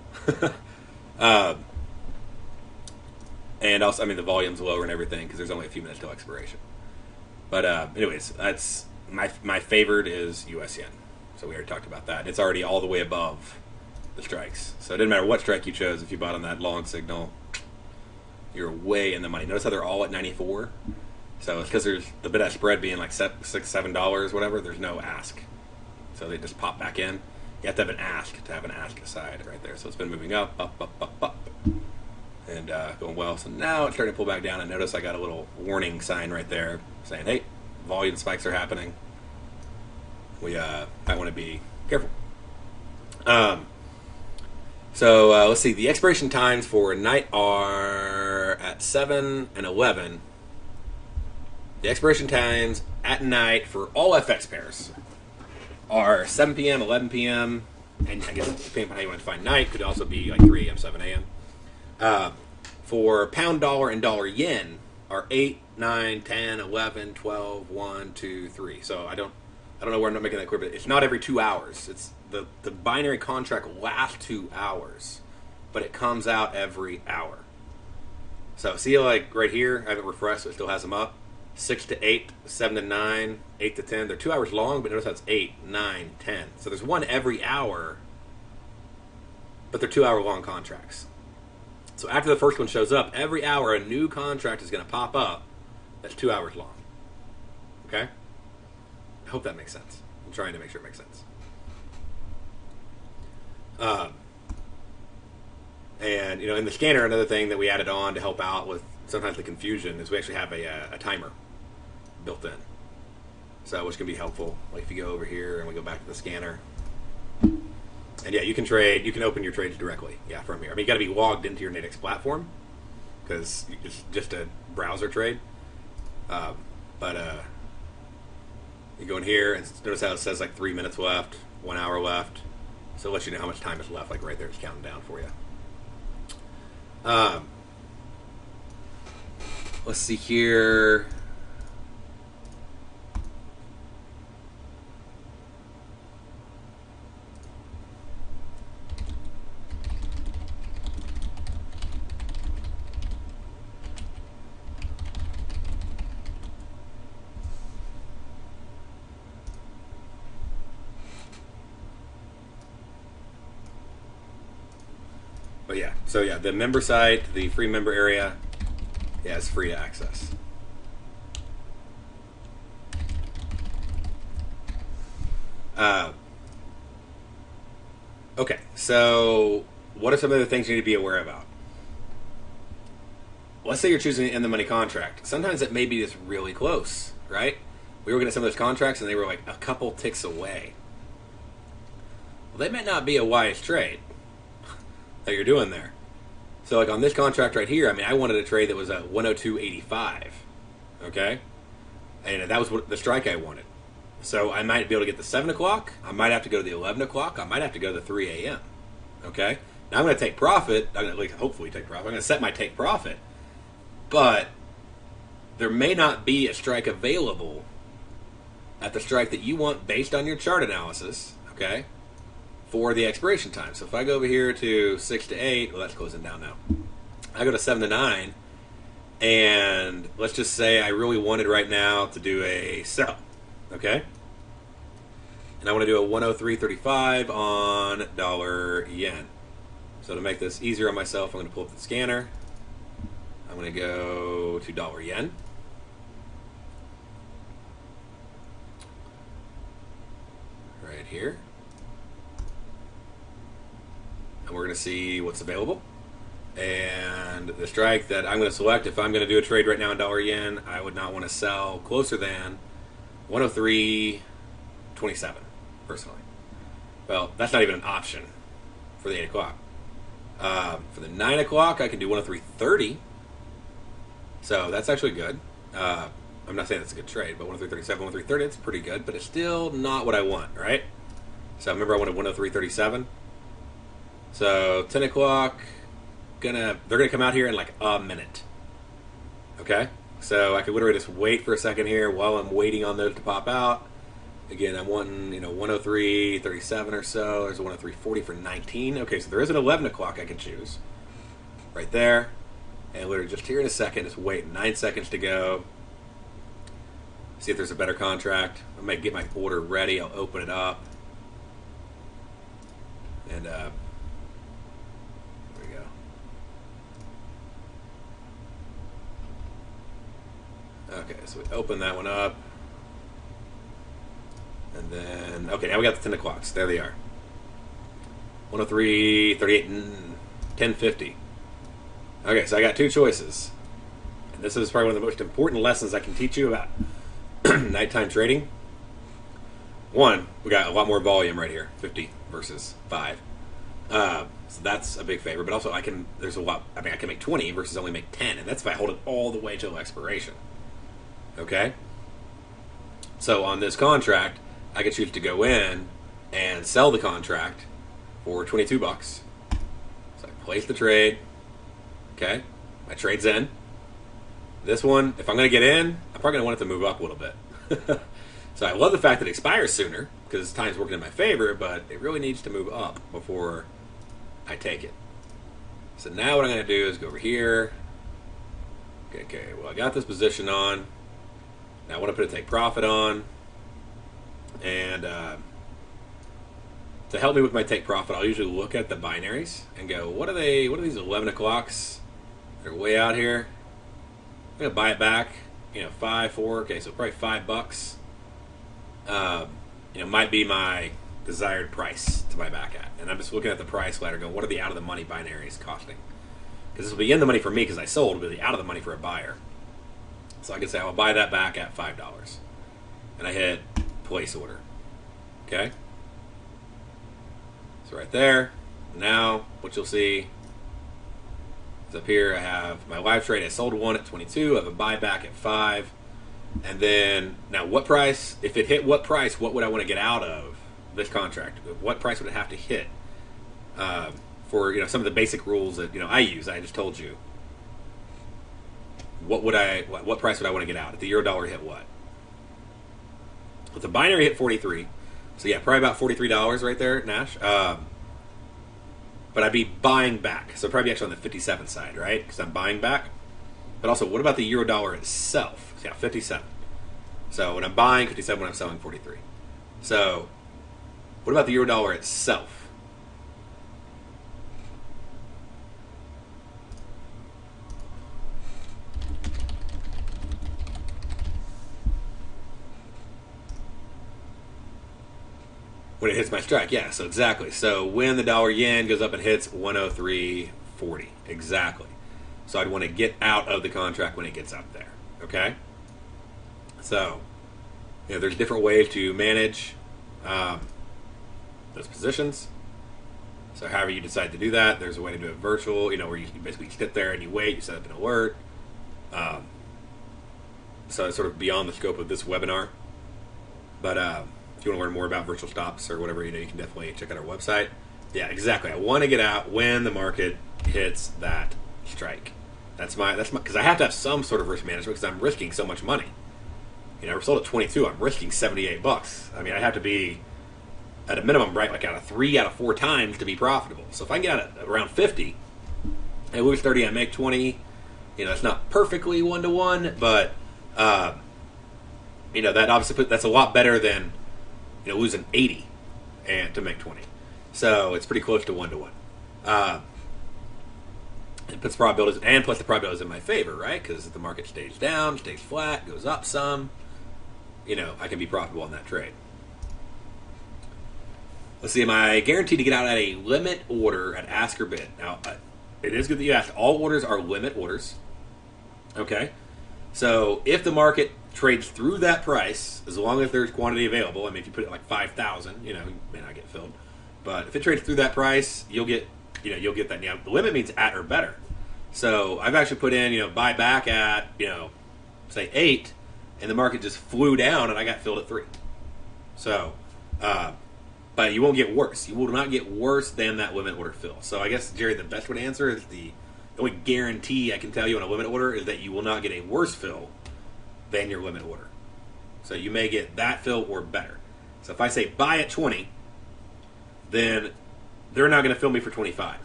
And also, the volume's lower and everything because there's only a few minutes till expiration. But anyways, that's my favored is US yen. So we already talked about that. It's already all the way above the strikes. So it didn't matter what strike you chose. If you bought on that long signal, you're way in the money. Notice how they're all at 94. So it's because there's the bid-ask spread being like $6-7, whatever. There's no ask, so they just pop back in. You have to have an ask to have an ask aside right there. So it's been moving up, and going well. So now it's starting to pull back down. And notice I got a little warning sign right there saying, "Hey, volume spikes are happening. We might want to be careful." So let's see. The expiration times for night are at 7 and 11. The expiration times at night for all FX pairs are 7 p.m., 11 p.m., and I guess depending on how you want to define night, could also be like 3 a.m., 7 a.m. For pound dollar and dollar yen are 8, 9, 10, 11, 12, 1, 2, 3. So I don't know where I'm not making that clear, but it's not every 2 hours. It's the binary contract lasts 2 hours, but it comes out every hour. So see, like right here, I haven't refreshed, so it still has them up. 6 to 8, 7 to 9, 8 to 10. They're 2 hours long, but notice that's 8, 9, 10. So there's one every hour, but they're 2 hour long contracts. So after the first one shows up, every hour a new contract is going to pop up that's 2 hours long. Okay? I hope that makes sense. I'm trying to make sure it makes sense. And, in the scanner, another thing that we added on to help out with sometimes the confusion is we actually have a timer built in. So, which can be helpful. Like if you go over here and we go back to the scanner. And yeah, you can open your trades directly, from here. You got to be logged into your Nadex platform because it's just a browser trade. But you go in here and notice how it says like 3 minutes left, 1 hour left. So it lets you know how much time is left, like right there, it's counting down for you. Let's see here. But yeah, so yeah, the member site, the free member area, it's free to access. Okay, so what are some of the things you need to be aware about? Let's say you're choosing an in-the-money contract. Sometimes it may be just really close, right? We were looking at some of those contracts and they were like a couple ticks away. Well, they may not be a wise trade that you're doing there. So like on this contract right here, I wanted a trade that was a 102.85, okay? And that was the strike I wanted. So I might be able to get the 7 o'clock. I might have to go to the 11 o'clock. I might have to go to the 3 a.m., okay? Now I'm going to take profit. I'm going to hopefully take profit. I'm going to set my take profit. But there may not be a strike available at the strike that you want based on your chart analysis, okay, for the expiration time. So if I go over here to 6 to 8, well, that's closing down now. I go to 7 to 9, and let's just say I really wanted right now to do a sell, okay? And I want to do a 103.35 on dollar yen. So to make this easier on myself, I'm going to pull up the scanner. I'm going to go to dollar yen. Right here. And we're going to see what's available. And the strike that I'm going to select, if I'm going to do a trade right now in dollar yen, I would not want to sell closer than 103.27, personally. Well, that's not even an option for the 8 o'clock. For the 9 o'clock, I can do 103.30. So that's actually good. I'm not saying that's a good trade, but 103.37, 103.30, it's pretty good, but it's still not what I want, right? So remember I wanted 103.37. So 10 o'clock, they're gonna come out here in like a minute. Okay? So I could literally just wait for a second here while I'm waiting on those to pop out. Again, I'm wanting, 103.37 or so. There's a 103.40 for 19. Okay, so there is an 11 o'clock I can choose. Right there. And literally just here in a second, just wait 9 seconds to go. See if there's a better contract. I might get my order ready. I'll open it up. And there we go. Okay, so we open that one up. And then, okay, now we got the 10 o'clocks. There they are. 103.38 and 10.50. Okay, so I got two choices. And this is probably one of the most important lessons I can teach you about nighttime trading. One, we got a lot more volume right here, 50 versus 5. So that's a big favor. But also, I can make 20 versus only make 10, and that's if I hold it all the way till expiration. Okay? So on this contract, I could choose to go in and sell the contract for 22 bucks. So I place the trade. Okay? My trade's in. This one, if I'm going to get in, I'm probably going to want it to move up a little bit. So I love the fact that it expires sooner because time's working in my favor, but it really needs to move up before I take it. So now what I'm going to do is go over here. Okay, well, I got this position on. Now I want to put a take profit on. And to help me with my take profit, I'll usually look at the binaries and go, what are these 11 o'clocks? They're way out here. I'm going to buy it back, 5, 4, okay, so probably $5. Might be my desired price to buy back at. And I'm just looking at the price ladder going, what are the out of the money binaries costing? Because this will be in the money for me because I sold, but it'll be out of the money for a buyer. So I can say I'll buy that back at $5. And I hit place order. Okay? So right there. Now what you'll see is up here I have my live trade. I sold one at 22. I have a buyback at 5. And then now what price? If it hit what price, what would I want to get out of this contract? What price would it have to hit? For some of the basic rules that I use. I just told you. What price would I want to get out? If the euro dollar hit what? If the binary hit 43, so yeah, probably about $43 right there, Nash. But I'd be buying back, so probably actually on the 57 side, right? Because I'm buying back. But also, what about the euro dollar itself? So yeah, 57. So when I'm buying 57, when I'm selling 43. So what about the euro dollar itself? When it hits my strike, yeah, so exactly. So when the dollar yen goes up and hits 103.40, exactly. So I'd want to get out of the contract when it gets up there, okay? So, there's different ways to manage those positions. So however you decide to do that, there's a way to do it virtual, where you basically sit there and you wait, you set up an alert. So it's sort of beyond the scope of this webinar. But if you want to learn more about virtual stops or whatever, you can definitely check out our website. Yeah, exactly. I want to get out when the market hits that strike. That's my because I have to have some sort of risk management because I'm risking so much money. We're sold at 22. I'm risking $78. I mean, I have to be at a minimum, right, like out of 3 out of 4 times to be profitable. So if I can get out at around 50, I lose 30, I make 20. It's not perfectly 1-to-1, but that obviously that's a lot better than losing 80 and to make 20. So it's pretty close to 1-to-1. It puts probabilities, and plus the probability is in my favor, right? Because if the market stays down, stays flat, goes up some, I can be profitable on that trade. Let's see, am I guaranteed to get out at a limit order at ask or bid? Now, it is good that you asked. All orders are limit orders. Okay? So if the market trades through that price, as long as there's quantity available, I mean, if you put it like 5,000, you may not get filled. But if it trades through that price, you'll get that. Now, the limit means at or better. So I've actually put in, buy back at, say 8, and the market just flew down, and I got filled at 3. So, but you won't get worse. You will not get worse than that limit order fill. So I guess, Jerry, the best way to answer is the only guarantee I can tell you on a limit order is that you will not get a worse fill than your limit order. So you may get that fill or better. So if I say buy at 20, then they're not going to fill me for 25.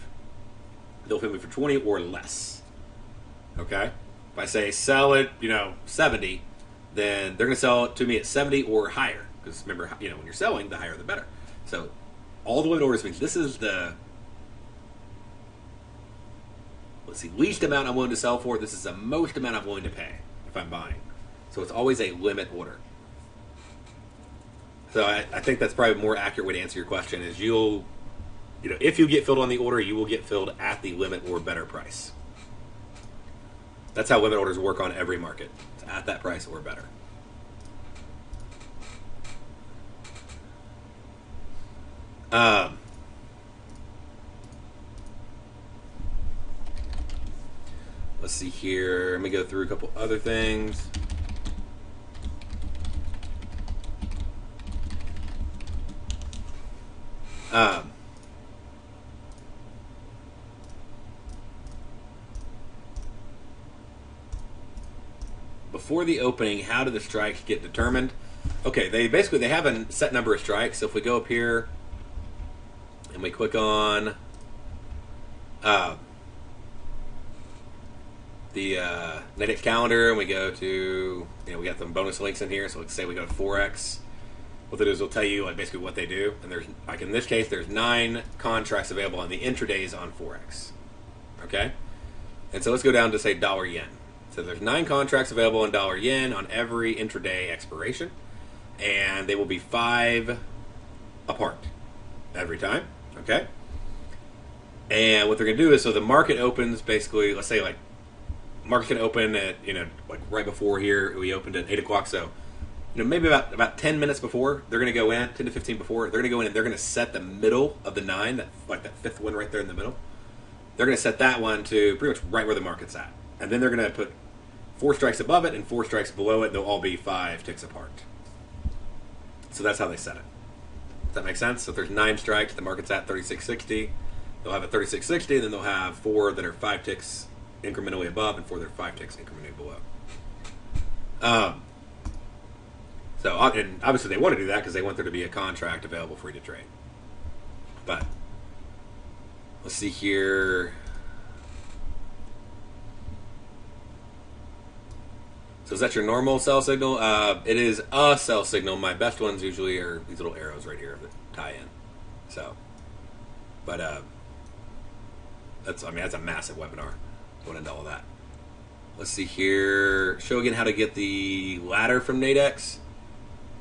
They'll fill me for 20 or less. Okay? If I say sell at, 70, then they're going to sell it to me at 70 or higher. Because remember, when you're selling, the higher the better. So all the limit orders means this is the, least amount I'm willing to sell for. This is the most amount I'm willing to pay if I'm buying. So it's always a limit order. So I think that's probably a more accurate way to answer your question is if you get filled on the order, you will get filled at the limit or better price. That's how limit orders work on every market. It's at that price or better. Let's see here. Let me go through a couple other things. Before the opening, how do the strikes get determined? Okay, they have a set number of strikes. So if we go up here and we click on the Nadex calendar, and we go to, we got some bonus links in here. So let's say we go to Forex. What they do is they'll tell you basically what they do. And there's, in this case, there's 9 contracts available on the intradays on Forex. Okay? And so let's go down to, say, dollar yen. So there's 9 contracts available in dollar yen on every intraday expiration. And they will be 5 apart every time. Okay? And what they're going to do is, so the market opens basically, let's say market's going to open at, right before here, we opened at 8 o'clock. So, maybe about 10 minutes before, they're going to go in, 10 to 15 before, they're going to go in and they're going to set the middle of the 9, that 5th one right there in the middle. They're going to set that one to pretty much right where the market's at. And then they're going to put 4 strikes above it and 4 strikes below it. They'll all be 5 ticks apart. So that's how they set it. Does that make sense? So if there's 9 strikes, the market's at 36.60. They'll have a 36.60, and then they'll have 4 that are 5 ticks incrementally above and 4 that are 5 ticks incrementally below. So, and obviously they want to do that because they want there to be a contract available for you to trade. But let's see here. So is that your normal sell signal? It is a sell signal. My best ones usually are these little arrows right here that tie in. So, but that's a massive webinar. Going into all that. Let's see here. Show again how to get the ladder from Nadex.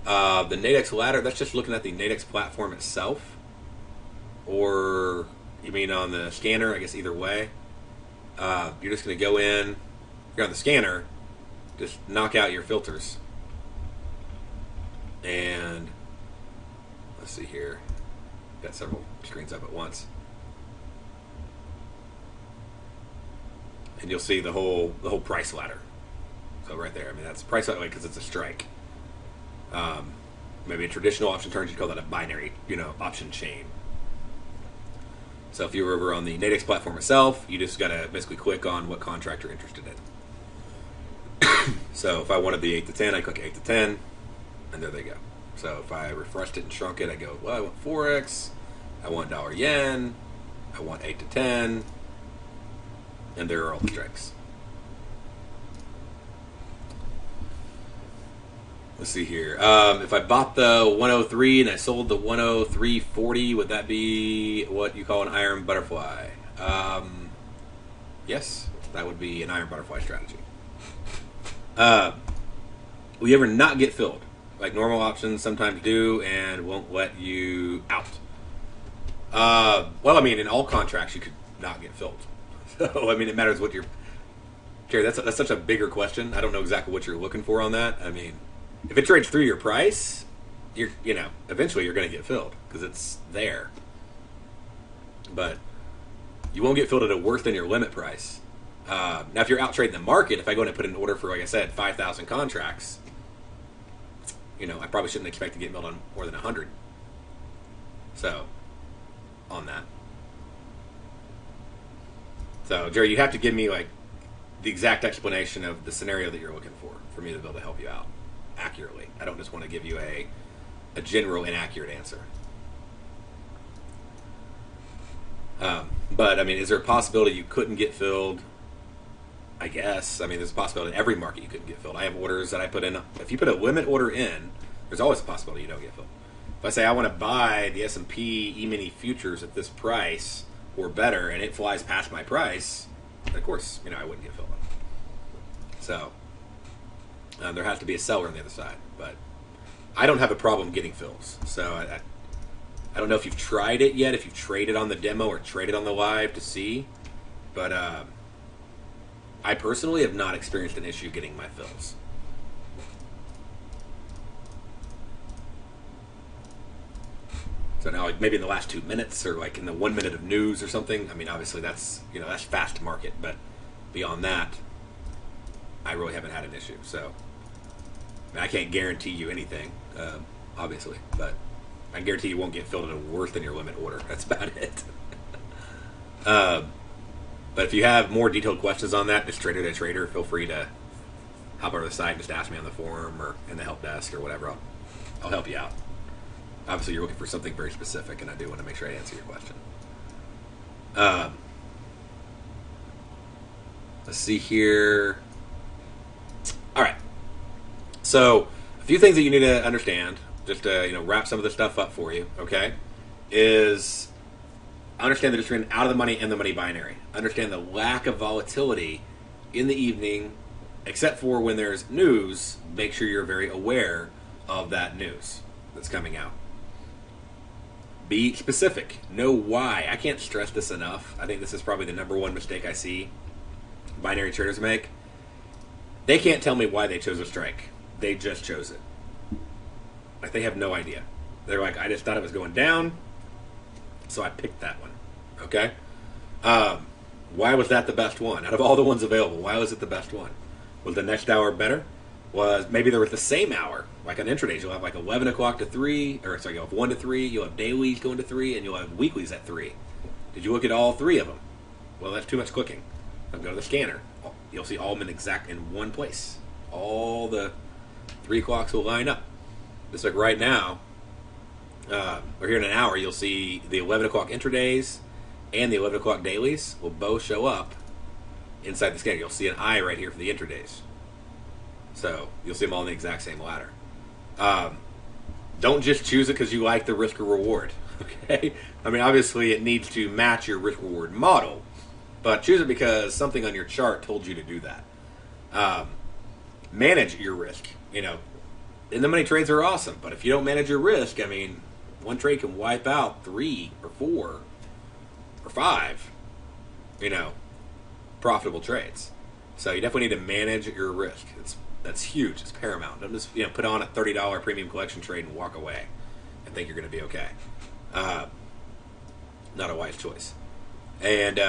The Nadex ladder, that's just looking at the Nadex platform itself. Or you mean on the scanner? I guess either way. You're just going to go in. If you're on the scanner, just knock out your filters. And let's see here. Got several screens up at once. And you'll see the whole price ladder. So right there, that's price ladder because it's a strike. Maybe in traditional option terms, you call that a binary, option chain. So if you're over on the Nadex platform itself, you just got to basically click on what contract you're interested in. So if I wanted the 8 to 10, I click 8 to 10, and there they go. So if I refreshed it and shrunk it, I go, well, I want Forex, I want dollar yen, I want 8 to 10, and there are all the strikes. Let's see here. If I bought the 103 and I sold the 103.40, would that be what you call an iron butterfly? Yes, that would be an iron butterfly strategy. Will you ever not get filled? Like normal options sometimes do and won't let you out. Well, I mean, in all contracts you could not get filled. So, I mean, it matters what you're... Jerry, that's such a bigger question. I don't know exactly what you're looking for on that. I mean, if it trades through your price, eventually you're going to get filled because it's there. But you won't get filled at a worse than your limit price. Now, if you're out trading the market, if I go in and put an order for, like I said, 5,000 contracts, I probably shouldn't expect to get milled on more than 100. So, on that. So, Jerry, you have to give me, like, the exact explanation of the scenario that you're looking for me to be able to help you out accurately. I don't just want to give you a general inaccurate answer. But, I mean, is there a possibility you couldn't get filled? I guess. I mean, there's a possibility in every market you couldn't get filled. I have orders that I put in. If you put a limit order in, there's always a possibility you don't get filled. If I say I want to buy the S&P E-mini futures at this price or better, and it flies past my price, of course, I wouldn't get filled. So, there has to be a seller on the other side. But I don't have a problem getting fills. So, I don't know if you've tried it yet, if you've traded on the demo or traded on the live to see. But I personally have not experienced an issue getting my fills. So now, like maybe in the last 2 minutes, or like in the 1 minute of news or something. I mean, obviously that's that's fast market, but beyond that, I really haven't had an issue. So I can't guarantee you anything, obviously, but I can guarantee you won't get filled at a worse than your limit order. That's about it. But if you have more detailed questions on that, just trader to trader, feel free to hop over to the site and just ask me on the forum or in the help desk or whatever. I'll help you out. Obviously, you're looking for something very specific, and I do want to make sure I answer your question. Let's see here. All right. So, a few things that you need to understand, just to wrap some of this stuff up for you, okay, is understand the difference between out of the money and the money binary. Understand the lack of volatility in the evening, except for when there's news. Make sure you're very aware of that news that's coming out. Be specific. Know why. I can't stress this enough. I think this is probably the number one mistake I see binary traders make. They can't tell me why they chose a strike. They just chose it. Like, they have no idea. They're like, I just thought it was going down, so I picked that one. Okay? Why was that the best one? Out of all the ones available, why was it the best one? Was the next hour better? Was maybe they were the same hour. Like on intradays, you'll have like 11 o'clock to 3, or sorry, you'll have 1 to 3, you'll have dailies going to 3, and you'll have weeklies at 3. Did you look at all 3 of them? Well, that's too much clicking. I'll go to the scanner. You'll see all of them in one place. All the 3 o'clocks will line up. Just like right now, or here in an hour, you'll see the 11 o'clock intradays and the 11 o'clock dailies will both show up inside the scanner. You'll see an eye right here for the intradays. So you'll see them all in the exact same ladder. Don't just choose it because you like the risk or reward. Okay? I mean, obviously it needs to match your risk reward model, but choose it because something on your chart told you to do that. Manage your risk. In the money trades are awesome, but if you don't manage your risk, I mean, one trade can wipe out 3 or 4 or 5, profitable trades. So you definitely need to manage your risk. That's huge. It's paramount. Don't just put on a $30 premium collection trade and walk away and think you're going to be okay. Not a wise choice. And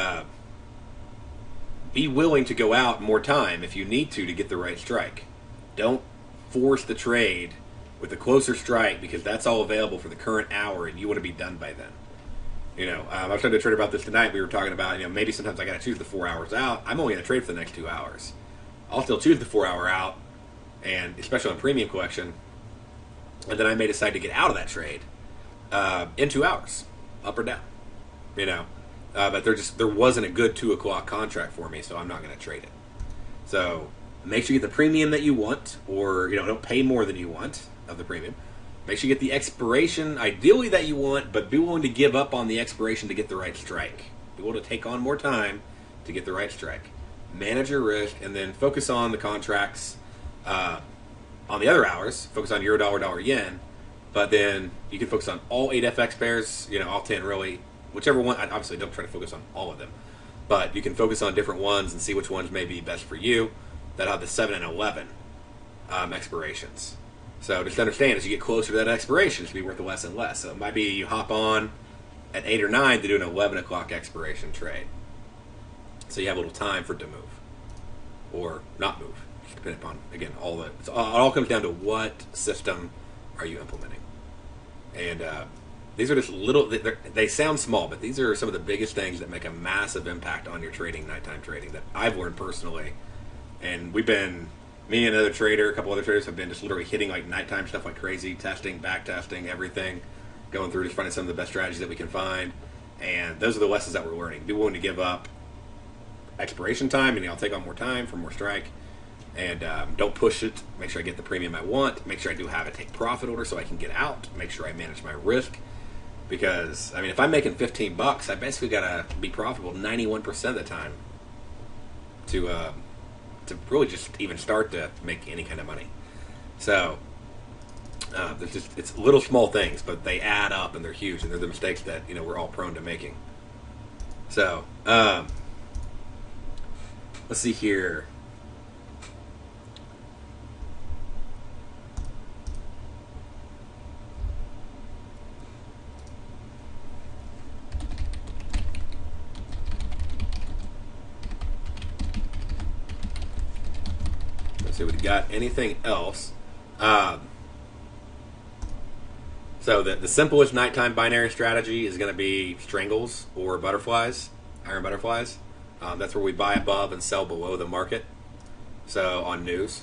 be willing to go out more time if you need to get the right strike. Don't force the trade with a closer strike because that's all available for the current hour and you want to be done by then. I was talking to a trader about this tonight. We were talking about, maybe sometimes I got to choose the 4 hours out. I'm only going to trade for the next 2 hours. I'll still choose the 4 hour out, and especially on premium collection, and then I may decide to get out of that trade in 2 hours, up or down. But there wasn't a good 2 o'clock contract for me, so I'm not going to trade it. So Make sure you get the premium that you want, or don't pay more than you want of the premium. Make sure you get the expiration, ideally, that you want, but be willing to give up on the expiration to get the right strike. Be willing to take on more time to get the right strike. Manage your risk, and then focus on the contracts on the other hours. Focus on euro, dollar, yen, but then you can focus on all 8 FX pairs, all 10 really, whichever one. Obviously, don't try to focus on all of them, but you can focus on different ones and see which ones may be best for you that have the 7 and 11 expirations. So just understand, as you get closer to that expiration, it's going to be worth less and less. So it might be you hop on at 8 or 9 to do an 11 o'clock expiration trade. So you have a little time for it to move or not move, depending upon, again, it all comes down to what system are you implementing. And these are just little, they sound small, but these are some of the biggest things that make a massive impact on your trading, nighttime trading, that I've learned personally. And me and another trader, a couple other traders, have been just literally hitting like nighttime stuff like crazy, testing, back testing, everything, going through, just finding some of the best strategies that we can find. And those are the lessons that we're learning. Be willing to give up expiration time, and I'll take on more time for more strike. And don't push it. Make sure I get the premium I want. Make sure I do have a take profit order so I can get out. Make sure I manage my risk. Because, if I'm making $15, I basically got to be profitable 91% of the time to really just even start to make any kind of money. So it's little small things, but they add up and they're huge, and they're the mistakes that we're all prone to making. So let's see here. See if we got anything else. So the simplest nighttime binary strategy is going to be strangles or butterflies, iron butterflies. That's where we buy above and sell below the market. So on news.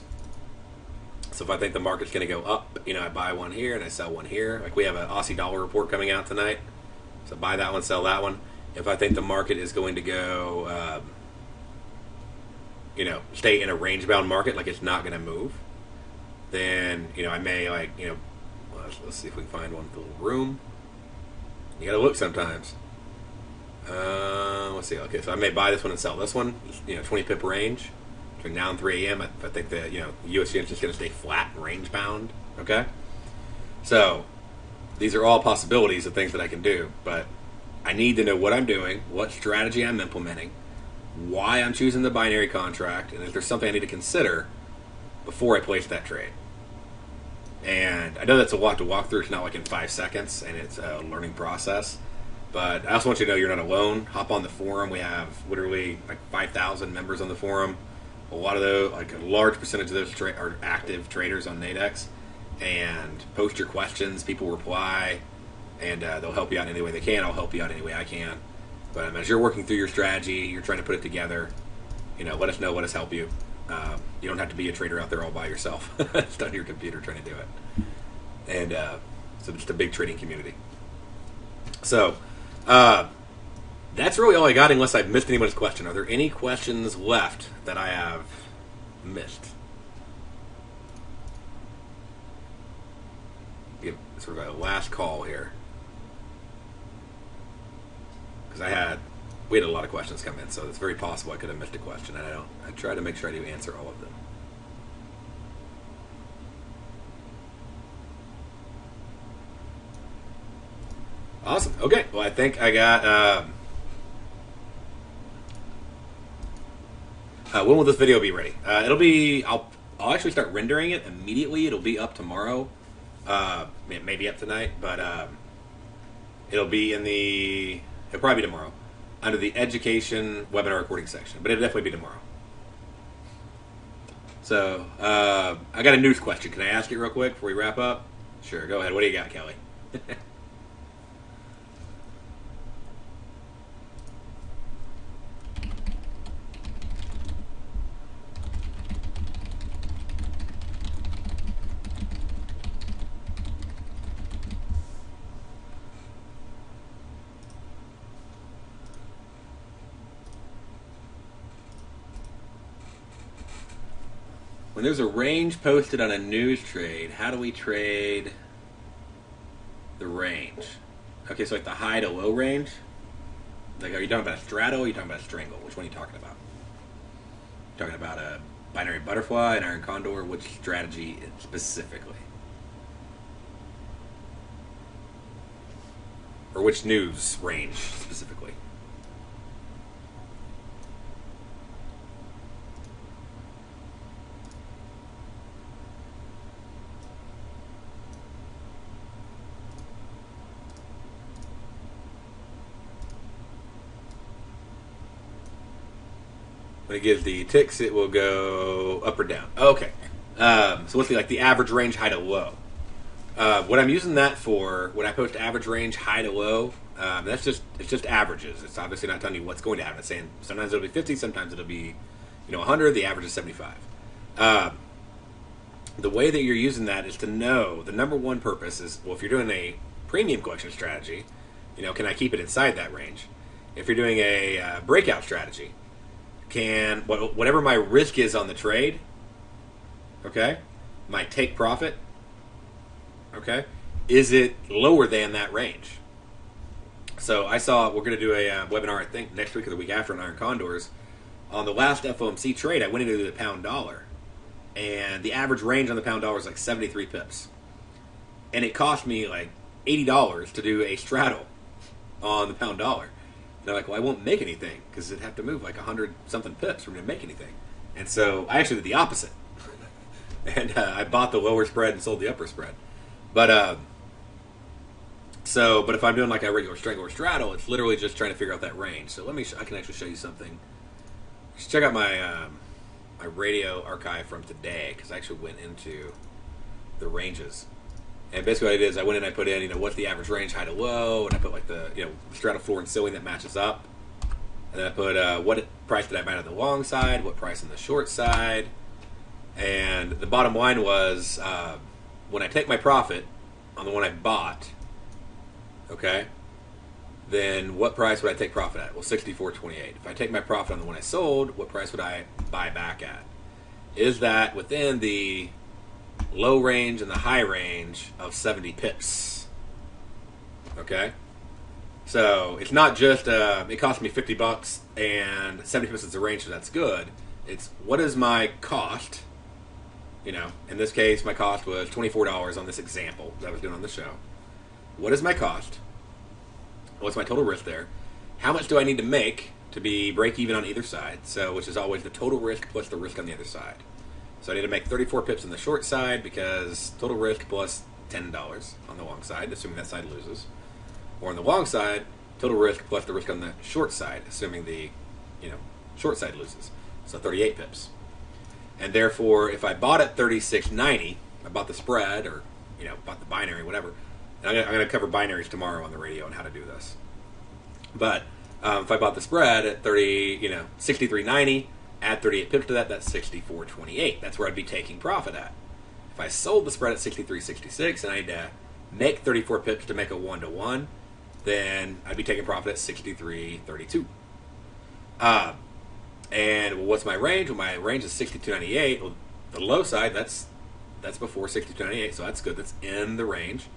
So if I think the market's going to go up, I buy one here and I sell one here. Like we have an Aussie dollar report coming out tonight. So buy that one, sell that one. If I think the market is going to go stay in a range-bound market, like it's not going to move, then, I may, let's see if we can find one with a little room. You got to look sometimes. Let's see. Okay, so I may buy this one and sell this one, 20 pip range between now and 3 a.m. I think that, USD is just going to stay flat and range-bound, okay? So these are all possibilities of things that I can do, but I need to know what I'm doing, what strategy I'm implementing, why I'm choosing the binary contract, and if there's something I need to consider before I place that trade. And I know that's a lot to walk through. It's not like in 5 seconds, and it's a learning process. But I also want you to know you're not alone. Hop on the forum. We have literally like 5,000 members on the forum. A lot of those, like a large percentage of those are active traders on Nadex. And post your questions. People reply, and they'll help you out any way they can. I'll help you out any way I can. But as you're working through your strategy, you're trying to put it together, let us know, let us help you. You don't have to be a trader out there all by yourself. It's on your computer trying to do it. And so it's a big trading community. So that's really all I got, unless I've missed anyone's question. Are there any questions left that I have missed? Give sort of a last call here. Because we had a lot of questions come in, so it's very possible I could have missed a question, and I try to make sure I do answer all of them. Awesome. Okay. Well, I think I got. When will this video be ready? It'll be. I'll actually start rendering it immediately. It'll be up tomorrow. Maybe up tonight, but it'll be in the. It'll probably be tomorrow, under the education webinar recording section, but it'll definitely be tomorrow. So, I got a news question. Can I ask it real quick before we wrap up? Sure, go ahead. What do you got, Kelly? When there's a range posted on a news trade, how do we trade the range? Okay, so like the high to low range. Like, are you talking about a straddle or are you talking about a strangle? Which one are you talking about? Talking about a binary butterfly, an iron condor? Which strategy specifically? Or which news range specifically? When it gives the ticks, it will go up or down. Okay. So let's see, like the average range high to low. What I'm using that for, when I post average range high to low, it's just averages. It's obviously not telling you what's going to happen. It's saying sometimes it'll be 50, sometimes it'll be 100. The average is 75. The way that you're using that is to know the number one purpose is, well, if you're doing a premium collection strategy, can I keep it inside that range? If you're doing a breakout strategy, can whatever my risk is on the trade, okay, my take profit, okay, is it lower than that range? So I saw, we're going to do a webinar, I think, next week or the week after on Iron Condors. On the last FOMC trade, I went into the pound dollar, and the average range on the pound dollar is like 73 pips. And it cost me like $80 to do a straddle on the pound dollar. And they're like, well, I won't make anything because it'd have to move like 100-something pips for me to make anything. And so I actually did the opposite. And I bought the lower spread and sold the upper spread. But if I'm doing like a regular strangle or straddle, it's literally just trying to figure out that range. So I can actually show you something. Just check out my my radio archive from today, because I actually went into the ranges. And basically what it is, I went in and I put in, what's the average range high to low, and I put like the, straddle floor and ceiling that matches up. And then I put what price did I buy on the long side, what price on the short side. And the bottom line was, when I take my profit on the one I bought, okay, then what price would I take profit at? Well, 64.28. If I take my profit on the one I sold, what price would I buy back at? Is that within the low range and the high range of 70 pips? Okay, so it's not just it cost me $50 and 70 pips is the range, so that's good. It's what is my cost? In this case, my cost was $24 on this example that I was doing on the show. What is my cost? What's my total risk there? How much do I need to make to be break even on either side? So, which is always the total risk plus the risk on the other side. So I need to make 34 pips on the short side because total risk plus $10 on the long side, assuming that side loses. Or on the long side, total risk plus the risk on the short side, assuming the short side loses. So 38 pips. And therefore, if I bought at 36.90, I bought the spread or bought the binary, whatever. And I'm going to cover binaries tomorrow on the radio on how to do this. But if I bought the spread at 63.90, add 38 pips to that, that's 64.28. That's where I'd be taking profit at. If I sold the spread at 63.66 and I had to make 34 pips to make a 1-to-1, then I'd be taking profit at 63.32. And what's my range? Well, my range is 62.98. Well, the low side, that's before 62.98, so that's good. That's in the range.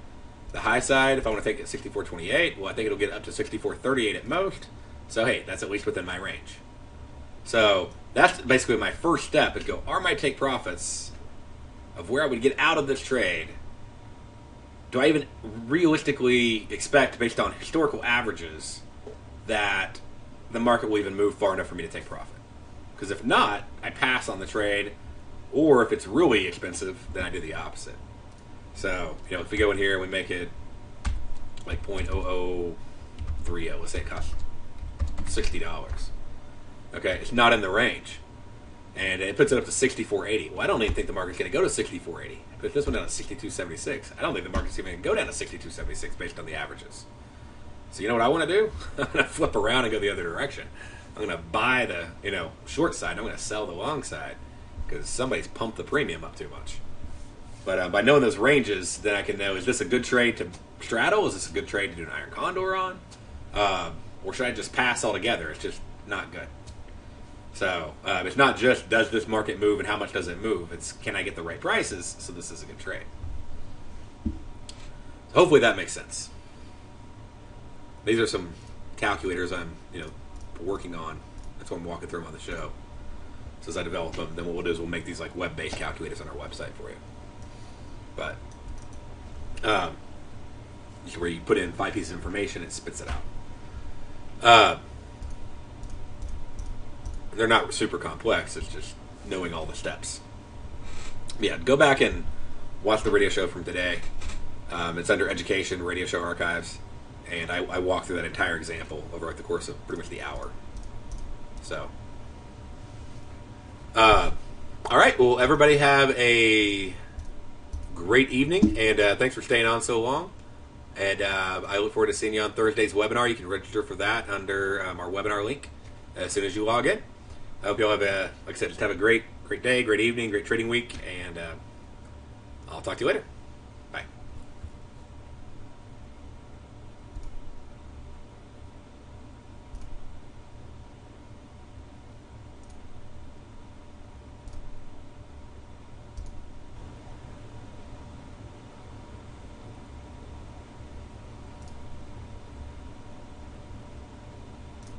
The high side, if I want to take it at 64.28, well, I think it'll get up to 64.38 at most. So, hey, that's at least within my range. So that's basically my first step is go, are my take profits of where I would get out of this trade, do I even realistically expect, based on historical averages, that the market will even move far enough for me to take profit? Because if not, I pass on the trade, or if it's really expensive, then I do the opposite. So, if we go in here and we make it like 0.0030, let's say it costs $60. Okay, it's not in the range. And it puts it up to 64.80. Well, I don't even think the market's going to go to 64.80. But if this went down to 62.76, I don't think the market's even going to go down to 62.76 based on the averages. So you know what I want to do? I'm going to flip around and go the other direction. I'm going to buy the short side. I'm going to sell the long side because somebody's pumped the premium up too much. But by knowing those ranges, then I can know, is this a good trade to straddle? Is this a good trade to do an iron condor on? Or should I just pass altogether? It's just not good. So it's not just does this market move and how much does it move. It's can I get the right prices so this is a good trade. Hopefully that makes sense. These are some calculators I'm working on. That's what I'm walking through them on the show. So as I develop them, then what we'll do is we'll make these like web-based calculators on our website for you. But where you put in 5 pieces of information, it spits it out. They're not super complex. It's just knowing all the steps. Yeah, go back and watch the radio show from today. It's under Education Radio Show Archives, and I walk through that entire example over the course of pretty much the hour. So, all right. Well, everybody have a great evening, and thanks for staying on so long. And I look forward to seeing you on Thursday's webinar. You can register for that under our webinar link as soon as you log in. I hope you all have like I said, just have a great day, great evening, great trading week, and I'll talk to you later.